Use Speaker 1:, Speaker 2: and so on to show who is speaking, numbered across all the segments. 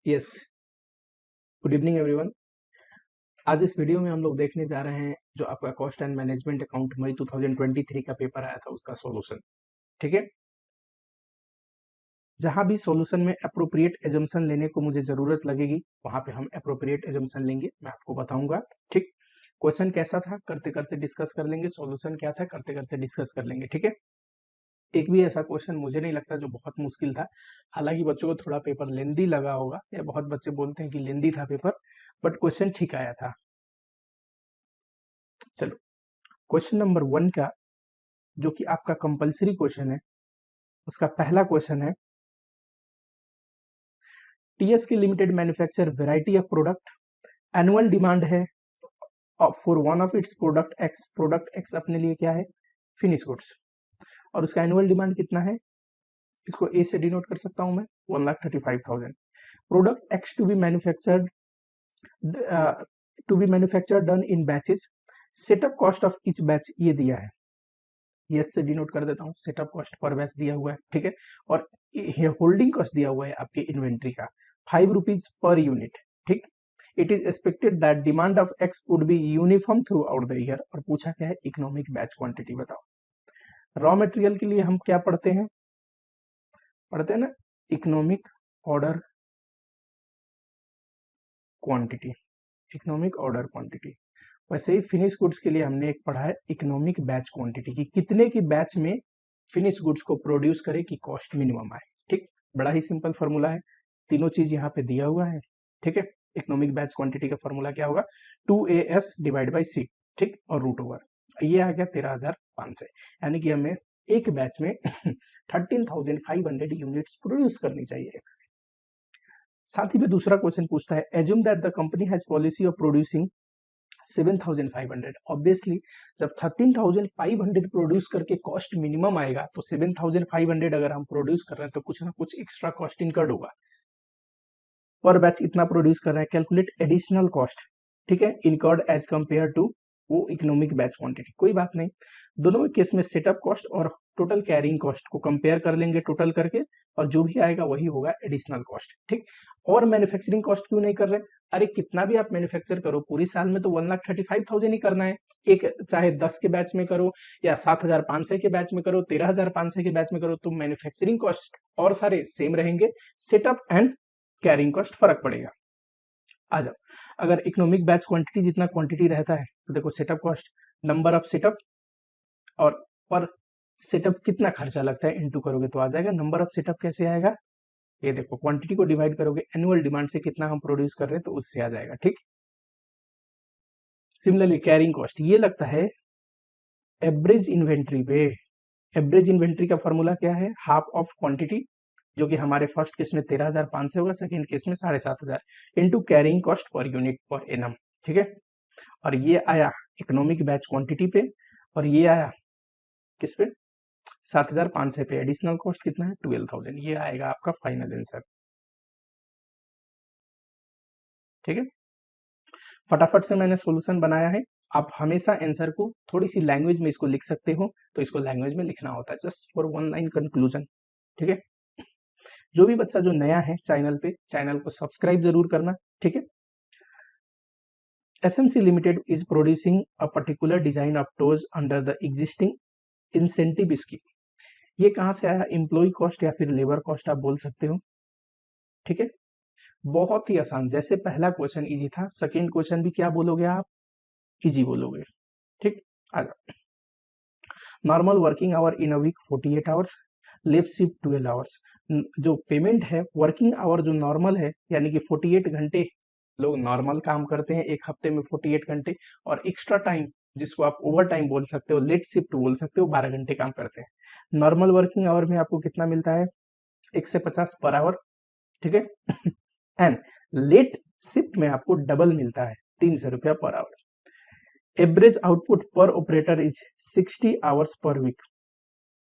Speaker 1: Yes, good evening everyone. आज इस video में हम लोग देखने जा रहे हैं जो आपका कॉस्ट एंड मैनेजमेंट अकाउंट मई 2023 का पेपर आया था उसका सॉल्यूशन। ठीक है, जहां भी सॉल्यूशन में अप्रोप्रिएट एजम्पशन लेने को मुझे जरूरत लगेगी वहां पे हम अप्रोप्रिएट एजम्पशन लेंगे, मैं आपको बताऊंगा। ठीक, क्वेश्चन कैसा था करते करते डिस्कस कर लेंगे, सॉल्यूशन क्या था करते करते डिस्कस कर लेंगे। ठीक है, एक भी ऐसा क्वेश्चन मुझे नहीं लगता जो बहुत मुश्किल था। हालांकि बच्चों को थोड़ा पेपर लेंदी लगा होगा, या बहुत बच्चे बोलते हैं कि लेंदी था पेपर, बट क्वेश्चन ठीक आया था। चलो, क्वेश्चन नंबर 1 का जो कि आपका कंपलसरी क्वेश्चन है, उसका पहला क्वेश्चन है, टीएस की limited manufacture variety of product, annual demand है for one of its product X अपने लिए क्या है, फिनिश गुड्स, और उसका एनुअल डिमांड कितना है, इसको ए से डिनोट कर सकता हूं मैं, 1,35,000। Product X to be manufactured done in batches, setup cost of each batch ये दिया है, यस से डिनोट कर देता हूँ, सेटअप कॉस्ट पर बैच दिया हुआ है। ठीक है, और होल्डिंग कॉस्ट दिया हुआ है आपके इन्वेंट्री का 5 रुपीज पर यूनिट। ठीक, it is expected that demand of X would be uniform throughout the year, और पूछा क्या है, इकोनॉमिक बैच क्वांटिटी बताओ। रॉ मटेरियल के लिए हम क्या पढ़ते हैं ना, economic order quantity, economic order quantity. वैसे ही फिनिश गुड्स के लिए हमने एक पढ़ा है इकोनॉमिक बैच क्वांटिटी की, कितने की बैच में फिनिश गुड्स को प्रोड्यूस करे कि कॉस्ट मिनिमम आए। ठीक, बड़ा ही सिंपल फॉर्मूला है, तीनों चीज यहाँ पे दिया हुआ है। ठीक है, इकोनॉमिक बैच क्वांटिटी का फॉर्मूला क्या होगा, 2AS डिवाइड बाई सी। ठीक, और रूट ओवर ये आ गया 13,500, यानी कि हमें एक बैच में 13,500 यूनिट्स प्रोड्यूस करनी चाहिए। साथ ही में दूसरा क्वेश्चन पूछता है, assume that the company has policy of producing 7,500। Obviously जब 13,500 प्रोड्यूस करके कॉस्ट मिनिमम आएगा तो 7,500 अगर हम प्रोड्यूस कर रहे हैं तो कुछ ना कुछ एक्स्ट्रा कॉस्ट इनकर्ड होगा। पर बैच इतना प्रोड्यूस कर रहा है, कैलकुलेट एडिशनल कॉस्ट। ठीक है, इनकर्ड एज कंपेयर टू वो इकोनॉमिक बैच क्वांटिटी। कोई बात नहीं, दोनों केस में सेटअप कॉस्ट और टोटल कैरिंग कॉस्ट को कंपेयर कर लेंगे टोटल करके, और जो भी आएगा वही होगा एडिशनल कॉस्ट। ठीक, और मैन्युफैक्चरिंग कॉस्ट क्यों नहीं कर रहे, अरे कितना भी आप मैन्युफैक्चर करो पूरी साल में तो 1,35,000 ही करना है। एक चाहे 10 के बैच में करो या 7,500 के बैच में करो, 13,500 के बैच में करो, तो मैन्युफैक्चरिंग कॉस्ट और सारे सेम रहेंगे, सेटअप एंड कैरिंग कॉस्ट फर्क पड़ेगा। आ जाओ, अगर इकोनॉमिक बैच क्वांटिटी जितना क्वांटिटी रहता है तो देखो setup cost, number of setup, और पर सेटअप कितना खर्चा लगता है इनटू करोगे तो आ जाएगा नंबर ऑफ सेटअप। कैसे आएगा, ये देखो क्वांटिटी को डिवाइड करोगे एनुअल डिमांड से, कितना हम प्रोड्यूस कर रहे हैं तो उससे आ जाएगा। ठीक, सिमिलरली कैरिंग कॉस्ट ये लगता है एवरेज इन्वेंट्री पे। एवरेज इन्वेंट्री का फॉर्मूला क्या है, हाफ ऑफ क्वांटिटी, जो कि हमारे फर्स्ट केस में 13,500 होगा, सेकेंड केस में 7,500 into carrying cost per unit per annum. ठीक है, और ये आया इकोनॉमिक बैच क्वांटिटी पे, और ये आया किस पे, 7,500 पे। एडिशनल कॉस्ट कितना है, 12,000। ये आएगा आपका फाइनल आंसर। ठीक है, फटाफट से मैंने सॉल्यूशन बनाया है। आप हमेशा आंसर को थोड़ी सी लैंग्वेज में इसको लिख सकते हो, तो इसको लैंग्वेज में लिखना होता है, just for one line conclusion. ठीक है, जो भी बच्चा जो नया है चैनल पे, चैनल को सब्सक्राइब जरूर करना। ठीक है, SMC Limited is producing a particular design of toes under the existing incentive scheme। ये कहाँ से आया, एम्प्लॉय कॉस्ट या फिर लेबर कॉस्ट आप बोल सकते हो। ठीक है, बहुत ही आसान, जैसे पहला क्वेश्चन इजी था, सेकेंड क्वेश्चन भी क्या बोलोगे आप, इजी बोलोगे। ठीक, आ जाओ, normal working hour in a week 48 hours, left shift 12 hours. जो पेमेंट है वर्किंग आवर जो नॉर्मल है, यानी कि 48 घंटे लोग नॉर्मल काम करते हैं एक हफ्ते में 48 घंटे, और एक्स्ट्रा टाइम जिसको आप ओवर टाइम बोल सकते हो, लेट शिफ्ट बोल सकते हो, 12 घंटे काम करते हैं। नॉर्मल वर्किंग आवर में आपको कितना मिलता है, 150 पर आवर। ठीक है, एंड लेट शिफ्ट में आपको डबल मिलता है, 300 रुपया per hour. Average output per operator is 60 hours per week.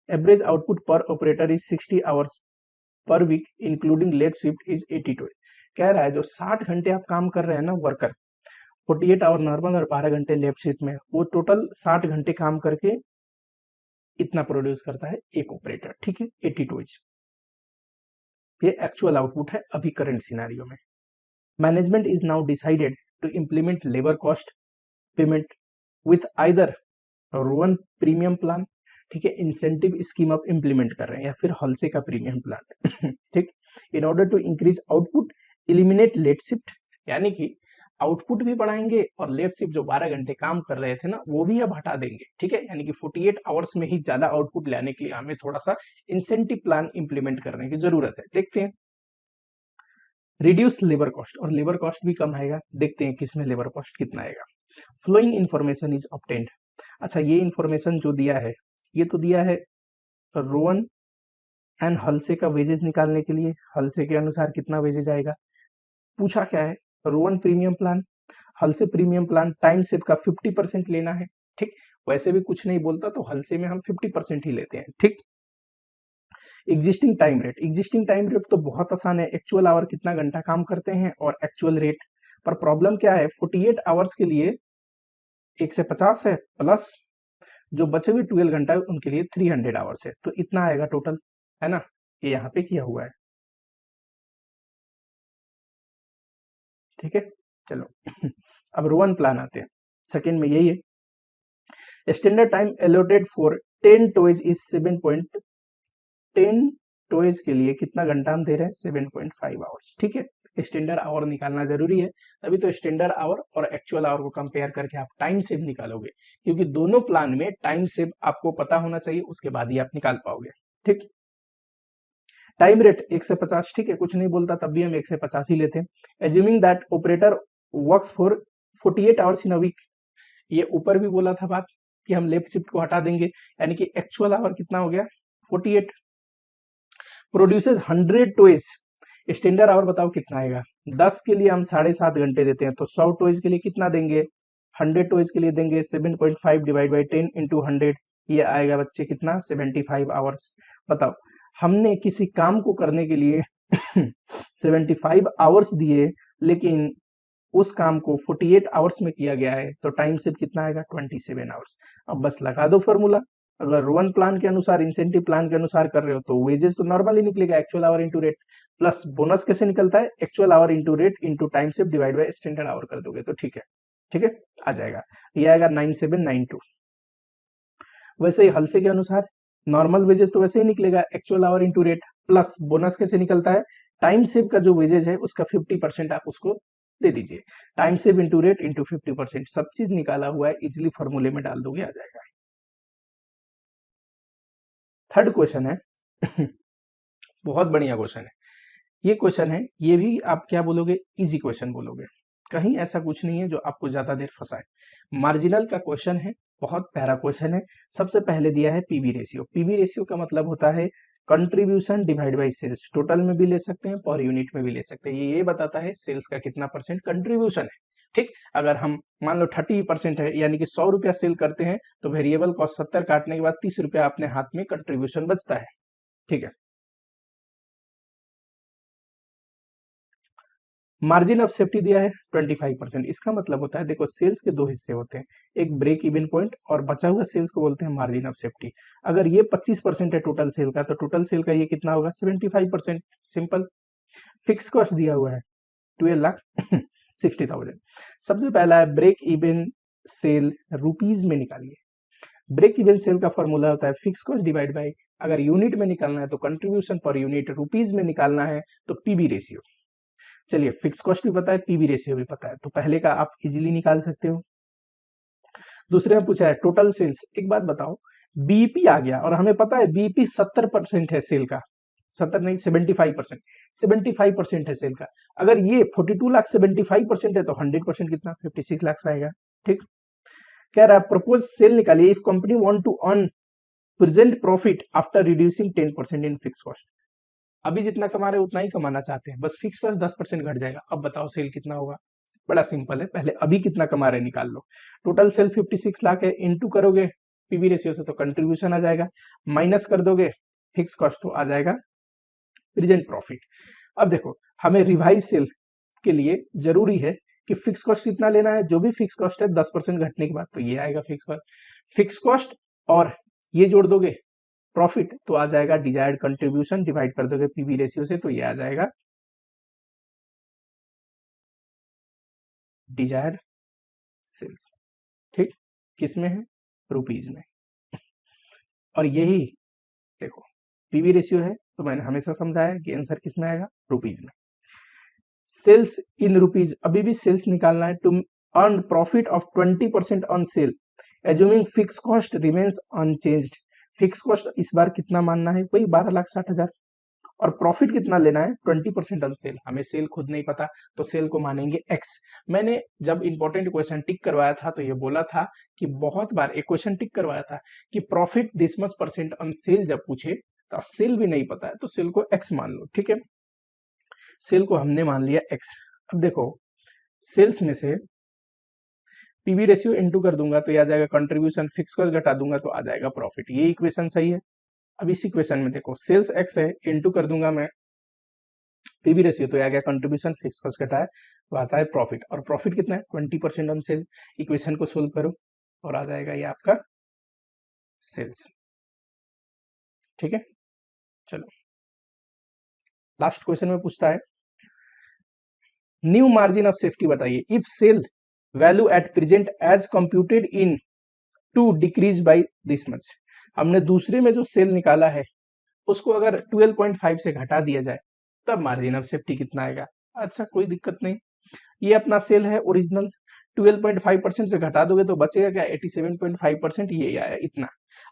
Speaker 1: Average output per operator is 60 hours per week including late shift is 82। कह रहा है जो 60 घंटे आप काम कर रहे हैं ना वर्कर, 48 आवर नॉर्मल और 12 घंटे लेफ्ट शिफ्ट में, वो टोटल 60 घंटे काम करके इतना प्रोड्यूस करता है एक ऑपरेटर। ठीक है, 82। ये एक्चुअल आउटपुट है अभी करंट सिनेरियो में। Management is now decided to implement labour cost payment with either Rowan premium plan, ठीक है, इंसेंटिव स्कीम आप इंप्लीमेंट कर रहे हैं, या फिर हॉलसे का प्रीमियम प्लान ठीक, in order to increase output, eliminate late shift, यानी कि आउटपुट भी बढ़ाएंगे और लेट शिफ्ट जो 12 घंटे काम कर रहे थे ना वो भी अब हटा देंगे, ठीक है, यानी कि 48 आवर्स में ही ज्यादा आउटपुट लाने के लिए हमें थोड़ा सा इंसेंटिव प्लान इंप्लीमेंट करने की जरूरत है। देखते हैं रिड्यूस लेबर कॉस्ट, और लेबर कॉस्ट भी कम आएगा, देखते हैं किसमें लेबर कॉस्ट कितना आएगा। फ्लोइंग इन्फॉर्मेशन इज ऑब्टेन्ड, अच्छा ये इन्फॉर्मेशन जो दिया है ये तो दिया है रोवन एंड हल्से का वेजेस निकालने के लिए, हल्से के अनुसार कितना वेजेस आएगा। पूछा क्या है, Rowan premium plan, Halsey premium plan time save का 50% लेना है, ठीक, वैसे भी कुछ नहीं बोलता तो हल्से में हम 50% ही लेते हैं, ठीक। Existing time rate, existing time rate तो बहुत आसान है, एक्चुअल आवर कितना घंटा काम करते हैं और एक्चुअल रेट, पर प्रॉब्लम क्या है 48 आवर्स के लिए 150 है, प्लस जो बचे हुए 12 घंटा है उनके लिए 300 आवर्स है, तो इतना आएगा टोटल, है ना, ये यहाँ पे किया हुआ है, ठीक है। चलो अब रोवन प्लान आते हैं, सेकेंड में यही है, standard time allotted for 10 toys is 7.10 toys के लिए कितना घंटा हम दे रहे हैं 7.5 आवर्स, ठीक है। स्टैंडर्ड आवर निकालना जरूरी है, तभी तो स्टैंडर्ड आवर और एक्चुअल आवर को कंपेयर करके आप टाइम सेव निकालोगे, क्योंकि दोनों प्लान में टाइम सेव आपको पता होना चाहिए, उसके बाद ही आप निकाल पाओगे, ठीक। टाइम रेट 150, ठीक है, कुछ नहीं बोलता तब भी हम 150 ही लेते हैं। Assuming that operator works for 48 hours in a week, ये ऊपर भी बोला था बात कि हम लेफ्ट शिफ्ट को हटा देंगे, यानी कि एक्चुअल आवर कितना हो गया 48, प्रोड्यूसेस 100 टॉयज, स्टैंडर्ड आवर बताओ कितना आएगा, 10 के लिए हम 7.5 घंटे देते हैं, तो 100 टॉयज के लिए कितना देंगे, 100 टॉयज के लिए देंगे 7.5 डिवाइड बाई 10 इंटू 100, ये आएगा बच्चे कितना 75 आवर्स। बताओ हमने किसी काम को करने के लिए 75 आवर्स दिए, लेकिन उस काम को 48 आवर्स में किया गया है, तो टाइम सेव कितना आएगा 27 आवर्स। अब बस लगा दो फॉर्मूला, अगर रोवन प्लान के अनुसार इंसेंटिव प्लान के अनुसार कर रहे हो तो वेजेस तो नॉर्मली निकलेगा, actual our into rate, plus bonus कैसे निकलता है, actual our into rate into time save divide by standard our कर दोगे तो ठीक है, ठीक है, आ जाएगा, ये आएगा 9792। वैसे ही हल्से के अनुसार नॉर्मल वेजेस तो वैसे ही निकलेगा, actual our into rate, plus bonus कैसे निकलता है, टाइम सेव का जो वेजेज है उसका 50% आप उसको दे दीजिए, time save into rate into 50%, सब चीज निकाला हुआ है, इजिली फॉर्मूले में डाल दोगे आ जाएगा। थर्ड क्वेश्चन है बहुत बढ़िया क्वेश्चन है, ये क्वेश्चन है, ये भी आप क्या बोलोगे इजी क्वेश्चन बोलोगे, कहीं ऐसा कुछ नहीं है जो आपको ज्यादा देर फंसाए। मार्जिनल का क्वेश्चन है, बहुत प्यारा क्वेश्चन है। सबसे पहले दिया है पीवी रेशियो, पीवी रेशियो का मतलब होता है contribution divide by sales, total में भी ले सकते हैं पर यूनिट में भी ले सकते हैं, ये बताता है सेल्स का कितना परसेंट कंट्रीब्यूशन है, ठीक। अगर हम मान लो 30% है, यानी कि 100 रुपया सेल करते हैं, तो वेरिएबल कॉस्ट 70 काटने के बाद 30 रुपया अपने हाथ में कंट्रीब्यूशन बचता है, ठीक है। मार्जिन ऑफ सेफ्टी दिया है 25%, इसका मतलब होता है देखो सेल्स के दो हिस्से होते हैं, एक ब्रेक इवन पॉइंट और बचा हुआ सेल्स को बोलते हैं मार्जिन ऑफ सेफ्टी। अगर ये 25% है टोटल सेल का, तो टोटल सेल का ये कितना होगा 75%, सिंपल। फिक्स कॉस्ट दिया हुआ है 12,60,000। सबसे पहला है ब्रेक इवन सेल रुपीज में निकालिए, ब्रेक इवन सेल का फॉर्मूला होता है फिक्स कॉस्ट डिवाइड बाई, अगर यूनिट में निकालना है तो कंट्रीब्यूशन पर यूनिट, रुपीज में निकालना है तो पीवी रेशियो। चलिए फिक्स कॉस्ट भी पता है, पीवी रेशियो भी पता है, तो पहले का आप इजीली निकाल सकते हो। दूसरे में पूछा है टोटल सेल्स, एक बात बताओ बीईपी आ गया और हमें पता है बीईपी 70% है सेल का, 70 नहीं 75%, 75% है सेल का। अगर ये 42 लाख 75% है तो 100% कितना 56 लाख आएगा, ठीक। कह रहा है प्रपोज सेल निकालिए if company want to earn present profit after reducing 10% in fix cost, अभी जितना कमा रहे उतना ही कमाना चाहते हैं, बस फिक्स कॉस्ट 10% घट जाएगा। अब बताओ सेल कितना होगा, बड़ा सिंपल है, पहले अभी कितना कमा रहे निकाल लो। टोटल सेल 56 लाख है, इनटू करोगे पीवी रेशियो से तो कंट्रीब्यूशन आ जाएगा, माइनस कर दोगे फिक्स कॉस्ट तो आ जाएगा प्रेजेंट प्रॉफिट। अब देखो हमें रिवाइज सेल के लिए जरूरी है कि फिक्स कॉस्ट कितना लेना है, जो भी फिक्स कॉस्ट है 10% घटने के बाद तो ये आएगा फिक्स कॉस्ट, फिक्स कॉस्ट और ये जोड़ दोगे प्रॉफिट तो आ जाएगा डिजायर्ड कंट्रीब्यूशन, डिवाइड कर दोगे पीवी रेशियो से तो ये आ जाएगा डिजायर्ड सेल्स। ठीक, किस में है? रुपीज में। और यही देखो पीवी रेशियो है तो मैंने हमेशा समझाया कि आंसर किस में आएगा? रुपीज में। सेल्स इन रुपीज, अभी भी सेल्स निकालना है। To earn profit of 20% on sale assuming fix cost remains unchanged. Fix cost इस बार कितना मानना है? वही 12,60,000। और प्रॉफिट कितना लेना है? 20% ऑन सेल। हमें सेल खुद नहीं पता तो सेल को मानेंगे एक्स। मैंने जब इंपॉर्टेंट क्वेश्चन टिक करवाया था तो ये बोला था कि बहुत बार एक क्वेश्चन टिक करवाया था कि profit this much percent on sale जब पूछे तो सेल भी नहीं पता है तो सेल को एक्स मान लो। ठीक है, सेल को हमने मान लिया एक्स। अब देखो सेल्स में से पीवी रेशियो इनटू कर दूंगा तो ये आ जाएगा कंट्रीब्यूशन, फिक्स कॉस्ट घटा दूंगा तो आ जाएगा प्रॉफिट। ये इक्वेशन सही है। अब इस इक्वेशन में देखो सेल्स एक्स है, इनटू कर दूंगा मैं पीवी रेशियो तो आ गया कंट्रीब्यूशन, फिक्स कॉस्ट घटा है तो आता है प्रॉफिट। और प्रॉफिट कितना है? 20% ऑन सेल। इक्वेशन को सोल्व करो और आ जाएगा ये आपका सेल्स। ठीक है, चलो लास्ट क्वेश्चन में पूछता है न्यू मार्जिन ऑफ सेफ्टी बताइए if sale value at present as computed in to decrease by this much. हमने दूसरे में जो सेल निकाला है उसको अगर 12.5 से घटा दिया जाए तब मार्जिन ऑफ सेफ्टी कितना आएगा? अच्छा कोई दिक्कत नहीं, ये अपना सेल है ओरिजिनल, 12.5% से घटा दोगे तो बचेगा क्या? 87.5%। ये आया इतना।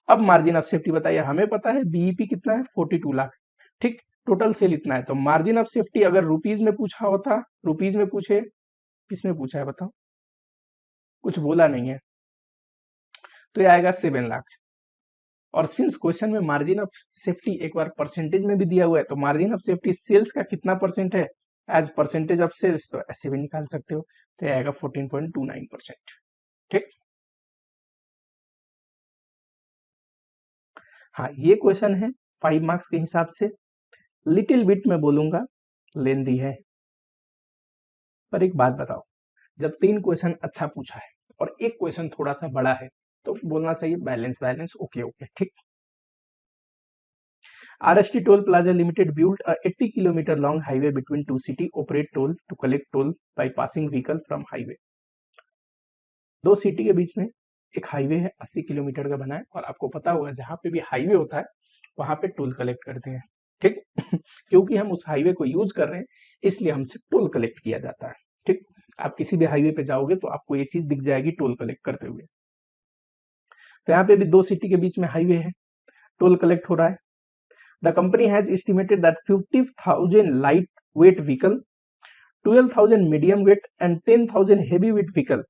Speaker 1: अब मार्जिन ऑफ सेफ्टी बताइए, हमें पता है बीईपी कितना है? 42 लाख। ठीक, टोटल सेल इतना है तो मार्जिन ऑफ सेफ्टी अगर रुपीज में पूछा होता, रुपीज में पूछे, किसमें पूछा है बताओ? कुछ बोला नहीं है तो ये आएगा 7 लाख। और सिंस क्वेश्चन में मार्जिन ऑफ सेफ्टी एक बार परसेंटेज में भी दिया हुआ है तो मार्जिन ऑफ सेफ्टी सेल्स का कितना परसेंट है एज परसेंटेज ऑफ सेल्स, तो ऐसे भी निकाल सकते हो तो ये आएगा 14.29%। ठीक, हाँ ये क्वेश्चन है 5 मार्क्स के हिसाब से, लिटिल बिट में बोलूंगा लेंदी है। पर एक बात बताओ, जब 3 क्वेश्चन अच्छा पूछा है और एक क्वेश्चन थोड़ा सा बड़ा है तो बोलना चाहिए बैलेंस बैलेंस, ओके ओके। ठीक, RST Toll Plaza Limited built a 80 kilometer long highway between two cities, operate toll to collect toll by passing vehicle from highway। दो सिटी के बीच में एक हाईवे है 80 किलोमीटर का बना है और आपको पता होगा जहां पे भी हाईवे होता है वहां पे टोल कलेक्ट करते हैं। ठीक क्योंकि हम उस हाईवे को यूज कर रहे हैं इसलिए हमसे टोल कलेक्ट किया जाता है। ठीक, आप किसी भी हाईवे पे जाओगे तो आपको ये चीज दिख जाएगी टोल कलेक्ट करते हुए। तो यहाँ पे भी दो सिटी के बीच में हाईवे है, टोल कलेक्ट हो रहा है। The company has estimated that 50,000 lightweight vehicle, 12,000 medium weight and 10,000 heavyweight vehicle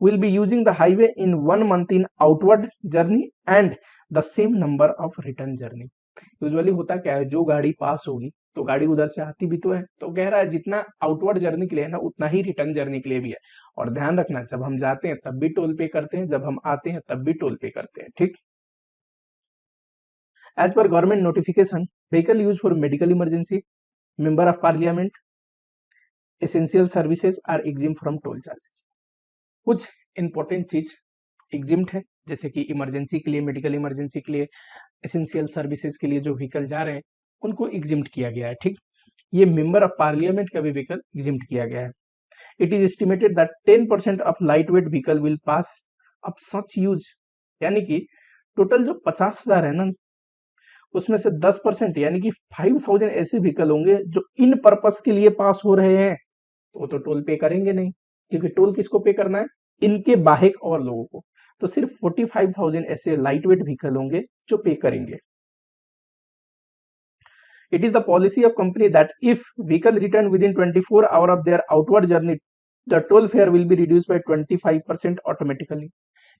Speaker 1: will be using the highway in 1 month in outward journey and the same number of return journey। Usually होता क्या है, जो गाड़ी पास होगी तो गाड़ी उधर से आती भी तो है, तो कह रहा है जितना आउटवर्ड जर्नी के लिए है ना उतना ही रिटर्न जर्नी के लिए भी है। और ध्यान रखना जब हम जाते हैं तब भी टोल पे करते हैं, जब हम आते हैं तब भी टोल पे करते हैं। ठीक, as per government notification vehicle used for medical emergency, member of parliament, essential services are exempt from toll charges। कुछ इंपॉर्टेंट चीज एग्जिम्ट है जैसे कि इमरजेंसी के लिए, मेडिकल इमरजेंसी के लिए, एसेंशियल सर्विसेज के लिए जो व्हीकल जा रहे हैं उनको एग्जिम्ट किया गया है। ठीक, ये मेंबर ऑफ पार्लियामेंट का भी व्हीकल एग्जिम्ट किया गया है। It is estimated that 10% of light weight vehicle will pass of such use, यानी कि टोटल जो 50,000 है ना उसमें से 10% यानी कि 5,000 ऐसे व्हीकल होंगे जो इन पर्पस के लिए पास हो रहे हैं तो वो तो टोल पे करेंगे नहीं, क्योंकि टोल किसको पे करना है? इनके बाहेक और लोगों को। तो सिर्फ 45,000 ऐसे लाइट वेट व्हीकल होंगे जो पे करेंगे। It is the policy of company that if vehicle return with in 24 hour of their outward journey the toll fair will be reduce by 25% automatically.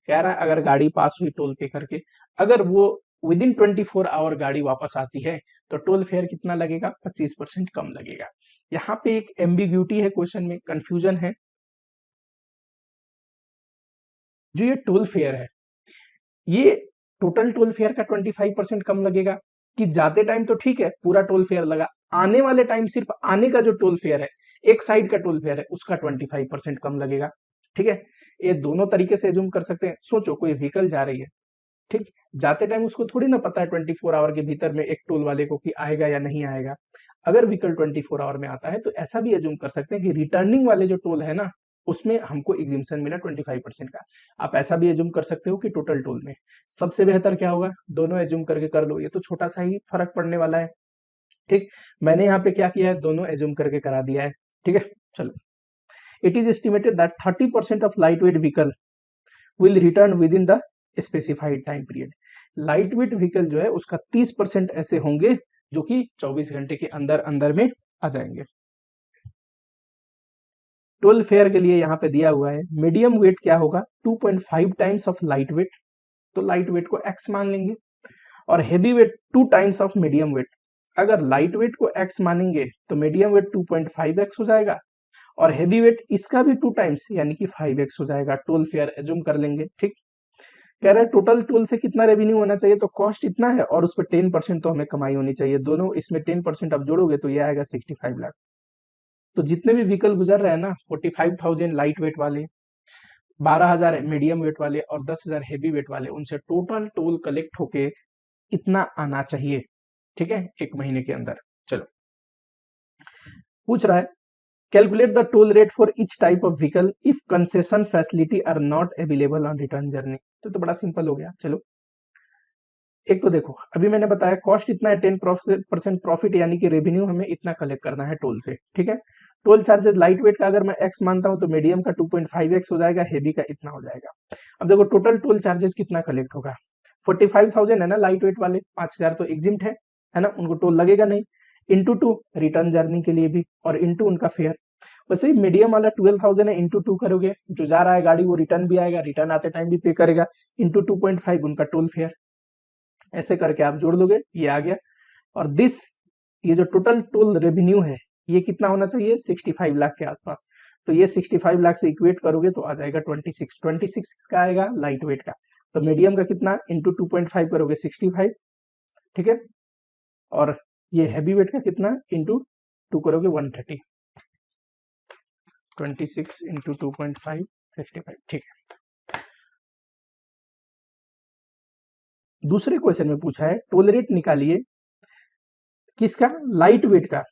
Speaker 1: कह रहा है अगर गाड़ी पास हुई टोल पे करके, अगर वो विद इन 24 आवर गाड़ी वापस आती है तो टोल फेयर कितना लगेगा? 25% कम लगेगा। यहाँ पे एक एम्बिग्यूटी है, क्वेश्चन में कंफ्यूजन है। जो ये टोल फेयर है ये टोटल टोल फेयर का 25% कम लगेगा कि जाते टाइम तो ठीक है पूरा टोल फेयर लगा, आने वाले टाइम सिर्फ आने का जो टोल फेयर है, एक साइड का टोल फेयर है उसका 25% कम लगेगा। ठीक है, ये दोनों तरीके से एज्यूम कर सकते हैं। सोचो कोई व्हीकल जा रही है ठीक, जाते टाइम उसको थोड़ी ना पता है 24 आवर के भीतर में एक टोल वाले को कि आएगा या नहीं आएगा। अगर व्हीकल 24 आवर में आता है तो ऐसा भी एज्यूम कर सकते हैं कि रिटर्निंग वाले जो टोल है ना उसमें हमको एग्जिम्पशन मिला 25% का। आप ऐसा भी एज्यूम कर सकते हो कि टोटल टोल में। सबसे बेहतर क्या होगा, दोनों एज्यूम करके कर लो, ये तो छोटा सा ही फर्क पड़ने वाला है। ठीक, मैंने यहाँ पे क्या किया है, दोनों एज्यूम करके करा दिया है। ठीक है, चलो। It is estimated that 30% of light weight vehicle will return with in the specified time period. Light weight vehicle जो है उसका 30% ऐसे होंगे जो कि 24 घंटे के अंदर अंदर में आ जाएंगे। टोल फेयर के लिए यहाँ पे दिया हुआ है मीडियम वेट क्या होगा, 2.5 टाइम्स ऑफ लाइट वेट, तो लाइट वेट को x मान लेंगे, और heavy weight 2 times of medium wait. अगर लाइट वेट को x मानेंगे तो मीडियम वेट 2.5x हो जाएगा, और हेवी वेट इसका भी 2 टाइम्स यानी कि 5x हो जाएगा। टोल फेयर एज्यूम कर लेंगे। ठीक, कह रहे हैं टोटल टोल से कितना रेवेन्यू होना चाहिए, तो कॉस्ट इतना है और उस पर 10% तो हमें कमाई होनी चाहिए। दोनों इसमें 10% आप जोड़ोगे तो ये आएगा 65 लाख। तो जितने भी व्हीकल गुजर रहे हैं ना, 45,000 लाइट वेट वाले, 12,000 मीडियम वेट वाले और 10,000 हेवी वेट वाले, उनसे टोटल टोल कलेक्ट होके इतना आना चाहिए। ठीक है, एक महीने के अंदर। चलो, पूछ रहा है calculate the toll rate for each type of vehicle if concession facility are not available on return journey. तो बड़ा सिंपल हो गया। चलो, एक तो देखो अभी मैंने बताया कॉस्ट इतना है, 10% प्रॉफिट यानी कि रेवेन्यू हमें इतना कलेक्ट करना है टोल से। ठीक है, टोल चार्जेस लाइट वेट का अगर मैं एक्स मानता हूं तो मीडियम का 2.5x हो जाएगा, हेवी का इतना हो जाएगा। अब देखो टोटल टोल चार्जेस कितना कलेक्ट होगा, 45,000 है ना लाइट वेट वाले, 5,000 तो एग्जिम्ट है ना, उनको टोल लगेगा नहीं, इंटू 2 रिटर्न जर्नी के लिए भी, और इंटू उनका फेयर। वैसे ही मीडियम वाला 12,000 है, इंटू 2 करोगे, जो जा रहा है गाड़ी वो रिटर्न भी आएगा, रिटर्न आते टाइम भी पे करेगा, इंटू 2.5 उनका टोल फेयर। ऐसे करके आप जोड़ लोगे, ये आ गया। और दिस, ये जो टोटल टोल रेवेन्यू है ये कितना होना चाहिए, 65 लाख के आसपास। तो ये 65 लाख से इक्वेट करोगे तो आ जाएगा 26 किसका आएगा, लाइट वेट का। तो मीडियम का कितना, इंटू 2.5 करोगे 65। ठीक है, और ये हैवी वेट का कितना, इंटू 2 करोगे 130। 26 इंटू 2.5 65। ठीक है, दूसरे क्वेश्चन में पूछा है टोल रेट निकालिए किसका, लाइट वेट का,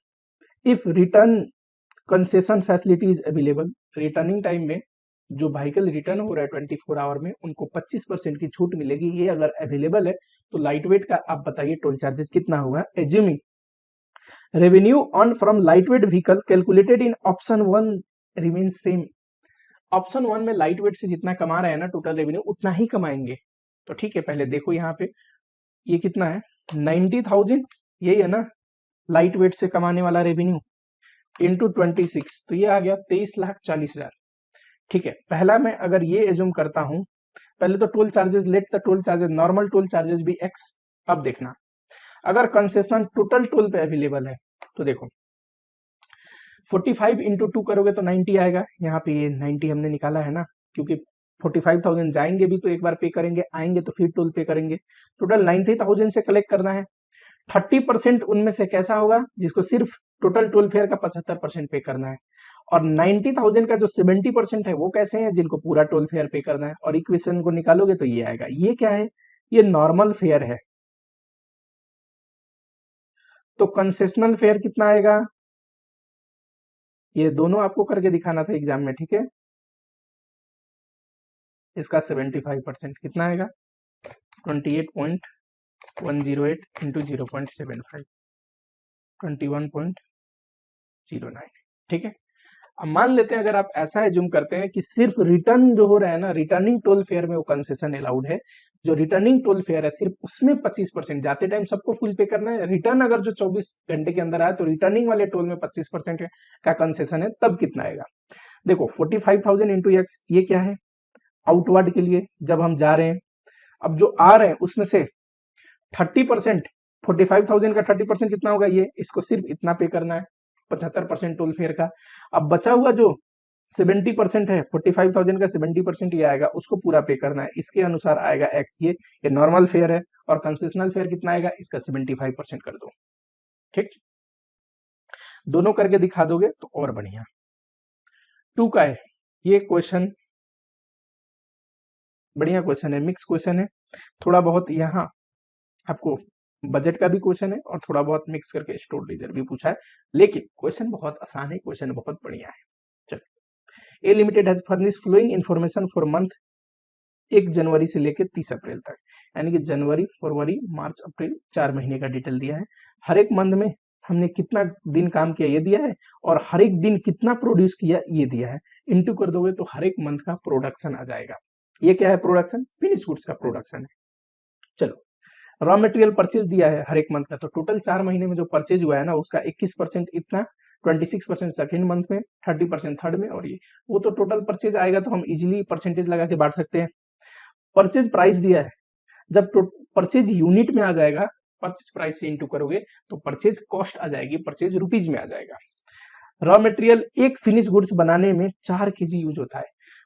Speaker 1: if return concession facility is available. Returning time में जो व्हीकल रिटर्न हो रहा है 24 आवर में उनको 25% की छूट मिलेगी, ये अगर अवेलेबल है तो लाइट वेट का आप बताइए टोल चार्जेस कितना होगा। Assuming revenue on from light weight vehicle calculated in option 1 remain same. Option 1 में लाइट वेट से जितना कमा रहे हैं ना टोटल रेवेन्यू उतना ही कमाएंगे। तो ठीक है, पहले देखो यहाँ पे ये कितना है, 90,000, यही है ना लाइट वेट से कमाने वाला रेवेन्यू, इंटू 26, तो ये आ गया 23,40,000। ठीक है, पहला मैं अगर ये एज्यूम करता हूं, पहले तो toll charges, let the toll charges, normal toll charges भी एक्स। अब देखना अगर कंसेशन टोटल टोल पे अवेलेबल है तो देखो 45 इंटू 2 करोगे तो 90 आएगा। यहाँ पे ये 90 हमने निकाला है ना, क्योंकि 45,000 जाएंगे भी तो एक बार पे करेंगे, आएंगे तो फिर टोल पे करेंगे। टोटल 90,000 से कलेक्ट करना है। 30% उनमें से कैसा होगा, जिसको सिर्फ टोटल टोल फेयर का 75% पे करना है, और 90,000 का जो 70% है वो कैसे हैं, जिनको पूरा टोल फेयर पे करना है। और इक्वेशन को निकालोगे तो ये आएगा। ये क्या है, ये नॉर्मल फेयर है। तो कंसेशनल फेयर कितना आएगा, ये दोनों आपको करके दिखाना था एग्जाम में। ठीक है, इसका 75% कितना आएगा, 28.108 इंटू 0.75, 21.09। ठीक है, अब मान लेते हैं अगर आप ऐसा एज्यूम करते हैं कि सिर्फ रिटर्न जो हो रहा है ना, रिटर्निंग टोल फेयर में वो कंसेशन अलाउड है, जो रिटर्निंग टोल फेयर है सिर्फ उसमें 25%, जाते टाइम सबको फुल पे करना है। रिटर्न अगर जो 24 घंटे के अंदर आया तो रिटर्निंग वाले टोल में 25% का कंसेशन है, तब कितना आएगा। देखो 45,000 इंटू एक्स, ये क्या है, आउटवर्ड के लिए जब हम जा रहे हैं। अब जो आ रहे हैं उसमें से 30%, 45,000 का 30% कितना होगा, ये इसको सिर्फ इतना पे करना है, 75% टोल फेयर का। अब बचा हुआ जो 70% है, 45,000 का 70% ये आएगा, उसको पूरा पे करना है, इसके अनुसार आएगा एक्स। ये नॉर्मल फेयर है, और कंसेशनल फेयर कितना आएगा, इसका 75% कर दो। ठीक, दोनों करके दिखा दोगे तो और बढ़िया। 2 का है ये क्वेश्चन, बढ़िया क्वेश्चन है, मिक्स क्वेश्चन है। थोड़ा बहुत यहाँ आपको बजट का भी क्वेश्चन है और थोड़ा बहुत मिक्स करके स्टोर लीजर भी पूछा है, लेकिन क्वेश्चन बहुत आसान है, क्वेश्चन बहुत बढ़िया है। चलो, A limited has furnish flowing information for month 1 जनवरी से लेकर 30 अप्रैल तक, यानी कि जनवरी, फरवरी, मार्च, अप्रैल 4 महीने का डिटेल दिया है। हर एक मंथ में हमने कितना दिन काम किया ये दिया है और हर एक दिन कितना प्रोड्यूस किया ये दिया है। इनटू कर दोगे तो हर एक मंथ का प्रोडक्शन आ जाएगा। ये क्या है? प्रोडक्शन, फिनिश गुड्स का प्रोडक्शन है। चलो, रॉ मटेरियल परचेज दिया है हर एक मंथ का, तो टोटल 4 महीने में जो परचेज हुआ है ना उसका 21% इतना, 26% सेकेंड मंथ में, 30% थर्ड में, और ये वो तो टोटल परचेज आएगा तो हम इजीली परसेंटेज लगा के बांट सकते हैं। परचेज प्राइस दिया है, जब परचेज यूनिट में आ जाएगा, परचेज प्राइस से इंटू करोगे तो परचेज कॉस्ट आ जाएगी, परचेज रुपीज में आ जाएगा। रॉ मटेरियल एक फिनिश गुड्स बनाने में 4 केजी यूज होता है।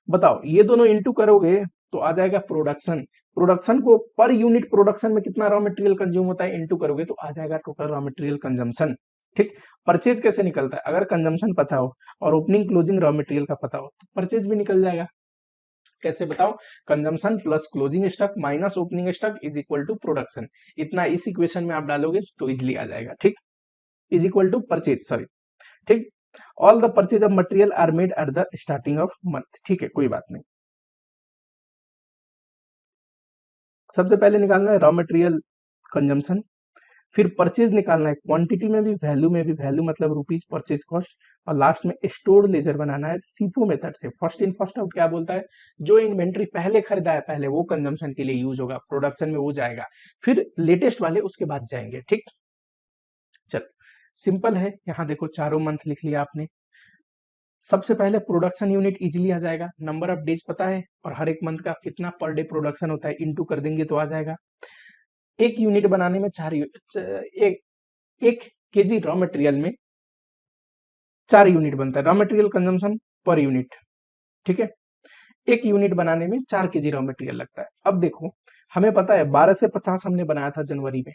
Speaker 1: बताओ, ये दोनों इंटू करोगे तो आ जाएगा प्रोडक्शन। प्रोडक्शन को पर यूनिट प्रोडक्शन में कितना रॉ मटेरियल कंज्यूम होता है इंटू करोगे तो आ जाएगा टोटल रॉ मटेरियल कंजम्पशन। ठीक, परचेज कैसे निकलता है? अगर कंजम्पशन पता हो और ओपनिंग क्लोजिंग रॉ मटेरियल का पता हो तो परचेज भी निकल जाएगा। कैसे बताओ? Consumption plus closing stock minus opening stock is equal to production. इतना इस इक्वेशन में आप डालोगे तो इजिली आ जाएगा। ठीक, is equal to purchase, sorry. ठीक, all the purchase of material are made at the starting of month. ठीक है, कोई बात नहीं। सबसे पहले निकालना है रॉ मटेरियल कंजम्पशन, फिर परचेज निकालना है क्वांटिटी में भी, वैल्यू में भी। वैल्यू मतलब रुपीज, परचेज कॉस्ट, और लास्ट में स्टोर लेजर बनाना है फीफो मेथड से। फर्स्ट इन फर्स्ट आउट क्या बोलता है? जो इन्वेंट्री पहले खरीदा है पहले वो कंजम्पशन के लिए यूज होगा, प्रोडक्शन में वो जाएगा, फिर लेटेस्ट वाले उसके बाद जाएंगे। ठीक, चल सिंपल है। यहाँ देखो चारों मंथ लिख लिया आपने। सबसे पहले प्रोडक्शन यूनिट इजीली आ जाएगा, नंबर ऑफ डेज पता है और हर एक मंथ का कितना पर डे प्रोडक्शन होता है इनटू कर देंगे तो आ जाएगा। एक यूनिट बनाने में एक केजी रॉ मटेरियल में 4 यूनिट बनता है। रॉ मटेरियल कंजम्पशन पर यूनिट, ठीक है। एक यूनिट बनाने में 4 केजी रॉ मटेरियल लगता है। अब देखो, हमें पता है 12 से 50 हमने बनाया था जनवरी में,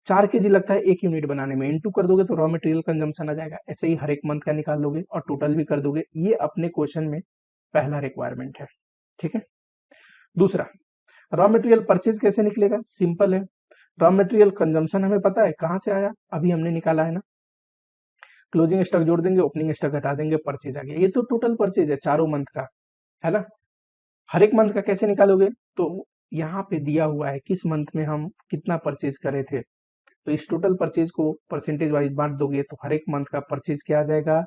Speaker 1: 4 केजी लगता है एक यूनिट बनाने में, इनटू कर दोगे तो रॉ मटेरियल कंजम्पशन आ जाएगा। ऐसे ही हर एक मंथ का निकाल दोगे और टोटल भी कर दोगे। ये अपने क्वेश्चन में पहला रिक्वायरमेंट है, ठीक है। दूसरा, रॉ मटेरियल परचेज कैसे निकलेगा? सिंपल है। रॉ मटेरियल कंजम्पशन हमें पता है कहां से आया, अभी हमने निकाला है ना। क्लोजिंग स्टॉक जोड़ देंगे, ओपनिंग स्टॉक हटा देंगे, परचेज आ गया। ये तो टोटल परचेज है चारों मंथ का, है ना। हर एक मंथ का कैसे निकालोगे? तो यहाँ पे दिया हुआ है किस मंथ में हम कितना परचेज करे थे, तो इस टोटल परचेज को परसेंटेज वाइज बांट दोगे तो हर एक मंथ का परचेज क्या आ जाएगा?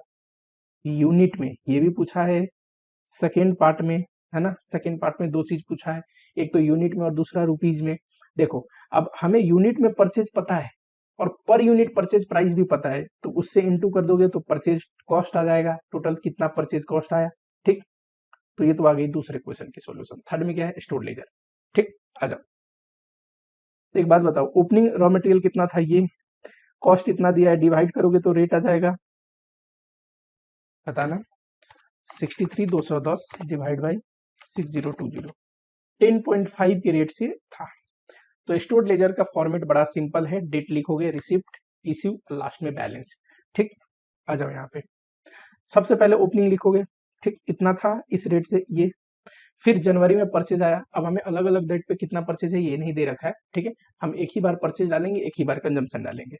Speaker 1: यूनिट में। ये भी पूछा है सेकेंड पार्ट में, है ना। सेकेंड पार्ट में 2 चीज पूछा है, एक तो यूनिट में और दूसरा रुपीज में। देखो, अब हमें यूनिट में परचेज पता है और पर यूनिट परचेज प्राइस भी पता है, तो उससे इंटू कर दोगे तो परचेज कॉस्ट आ जाएगा, टोटल कितना परचेज कॉस्ट आया। ठीक, तो ये तो आ गई दूसरे क्वेश्चन की सॉल्यूशन। थर्ड में क्या है? Store laser. ठीक, आ जाओ। एक बात बताओ, ओपनिंग रॉ मटेरियल कितना था, ये कॉस्ट इतना दिया है, डिवाइड करोगे तो रेट आ जाएगा, बताना। 63,210 डिवाइड बाई 6020, 10.5 के रेट से था। तो स्टोर लेजर का फॉर्मेट बड़ा सिंपल है, डेट लिखोगे, रिसिप्ट, इश्यू, लास्ट में बैलेंस। ठीक, आ जाओ यहाँ पे। सबसे पहले ओपनिंग लिखोगे, ठीक, इतना था इस रेट से ये। फिर जनवरी में परचेज आया, अब हमें अलग अलग डेट पे कितना परचेज है ये नहीं दे रखा है, ठीक है। हम एक ही बार परचेज डालेंगे, एक ही बार कंजम्पशन डालेंगे।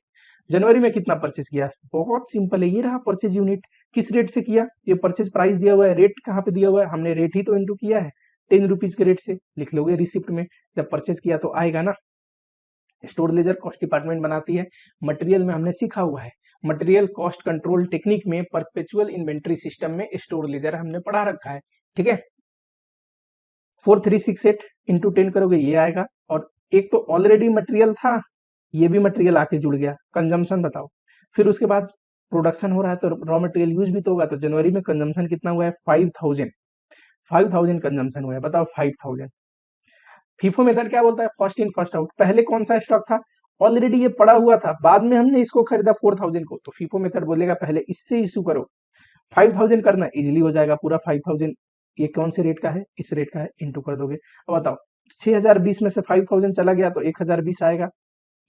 Speaker 1: जनवरी में कितना परचेज किया? बहुत सिंपल है, ये रहा परचेज यूनिट। किस रेट से किया? ये परचेज प्राइस दिया हुआ है, रेट कहाँ पे दिया हुआ है? हमने रेट ही तो इंटू किया है, 10 रुपीज के रेट से। लिख लोगे रिसिप्ट में, जब परचेज किया तो आएगा ना। स्टोर लेजर कॉस्ट डिपार्टमेंट बनाती है। मटेरियल में हमने सीखा हुआ है, मटेरियल कॉस्ट कंट्रोल टेक्निक में परपेचुअल इन्वेंट्री सिस्टम में स्टोर लेजर हमने पढ़ा रखा है, ठीक है। 4368 इंटू 10 करोगे ये आएगा, और एक तो ऑलरेडी मटेरियल था, ये भी मटेरियल आके जुड़ गया। कंजम्पशन बताओ, फिर उसके बाद प्रोडक्शन हो रहा है तो रॉ मटेरियल यूज भी तो होगा। तो जनवरी में कंजम्पशन कितना हुआ है? 5000 कंजम्पशन हुआ है, बताओ 5000। फीफो मेथड क्या बोलता है? First in first out. पहले कौन सा स्टॉक था? ऑलरेडी ये पड़ा हुआ था, बाद में हमने इसको खरीदा 4000 को, तो फीफो मेथड बोलेगा पहले इससे इशू करो। 5000 करना इजीली हो जाएगा, पूरा 5000 ये कौन से रेट का है? इस रेट का है, इंटू कर दोगे। अब बताओ, 6020 में से 5000 चला गया तो 1020 आएगा,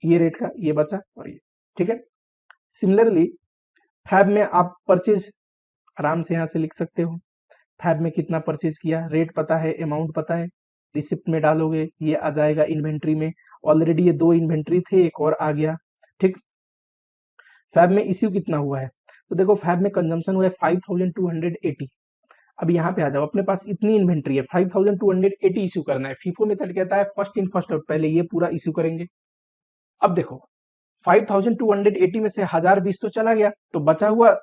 Speaker 1: ये रेट का, ये बचा और ये, ठीक है। सिमिलरली फैब में आप परचेज आराम से यहाँ से लिख सकते हो, फैब में कितना परचेज किया, रेट पता है, अमाउंट पता है, रिसिप्ट में डालोगे, ये आ जाएगा इन्वेंट्री में। ऑलरेडी ये 2 इन्वेंट्री थे, एक और आ गया। ठीक, फैब में इश्यू कितना हुआ है, तो देखो फैब में कंजम्पशन हुआ है 5280। अब यहाँ पे आ जाओ, अपने पास इतनी इन्वेंट्री है, 5280 इश्यू करना है। फीफो मेथड कहता है फर्स्ट इन फर्स्ट आउट, पहले ये पूरा इश्यू करेंगे। अब देखो 5280 में से 1020 तो चला गया, तो बचा हुआ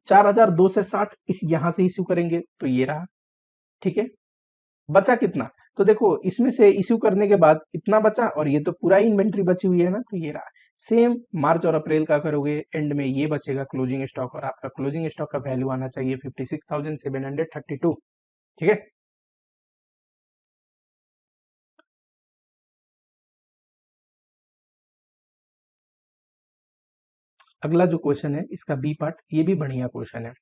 Speaker 1: 4260 इस यहाँ से इश्यू करेंगे, तो ये रहा। ठीक है, बचा कितना, तो देखो इसमें से इश्यू करने के बाद इतना बचा, और ये तो पूरा इन्वेंट्री बची हुई है ना, तो ये रहा। सेम मार्च और अप्रैल का करोगे, एंड में ये बचेगा क्लोजिंग स्टॉक, और आपका क्लोजिंग स्टॉक का वैल्यू आना चाहिए 56,732। ठीक है, अगला जो क्वेश्चन है इसका बी पार्ट, ये भी बढ़िया क्वेश्चन है।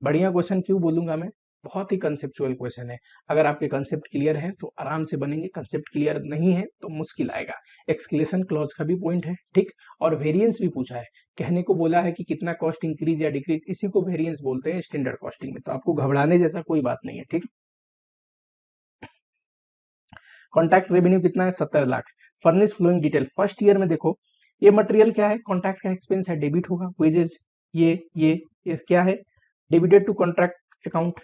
Speaker 1: बढ़िया क्वेश्चन क्यों बोलूंगा मैं, बहुत ही कंसेप्चुअल क्वेश्चन है। अगर आपके कंसेप्ट क्लियर है तो आराम से बनेंगे, कंसेप्ट क्लियर नहीं है तो मुश्किल आएगा। एक्सक्लेशन क्लॉज का भी पॉइंट है, ठीक, और वेरिएंस भी पूछा है। कहने को बोला है कि कितना कॉस्ट इंक्रीज या डिक्रीज, इसी को वेरिएंस बोलते हैं स्टैंडर्ड कॉस्टिंग में, तो आपको घबराने जैसा कोई बात नहीं है। ठीक, कॉन्ट्रैक्ट रेवेन्यू कितना है, 70 lakh. Furnish flowing detail, first year में देखो ये मटेरियल क्या है, कॉन्ट्रैक्ट का एक्सपेंस है, डेबिट होगा। वेजेस ये क्या है, डेबिटेड टू कॉन्ट्रैक्ट अकाउंट।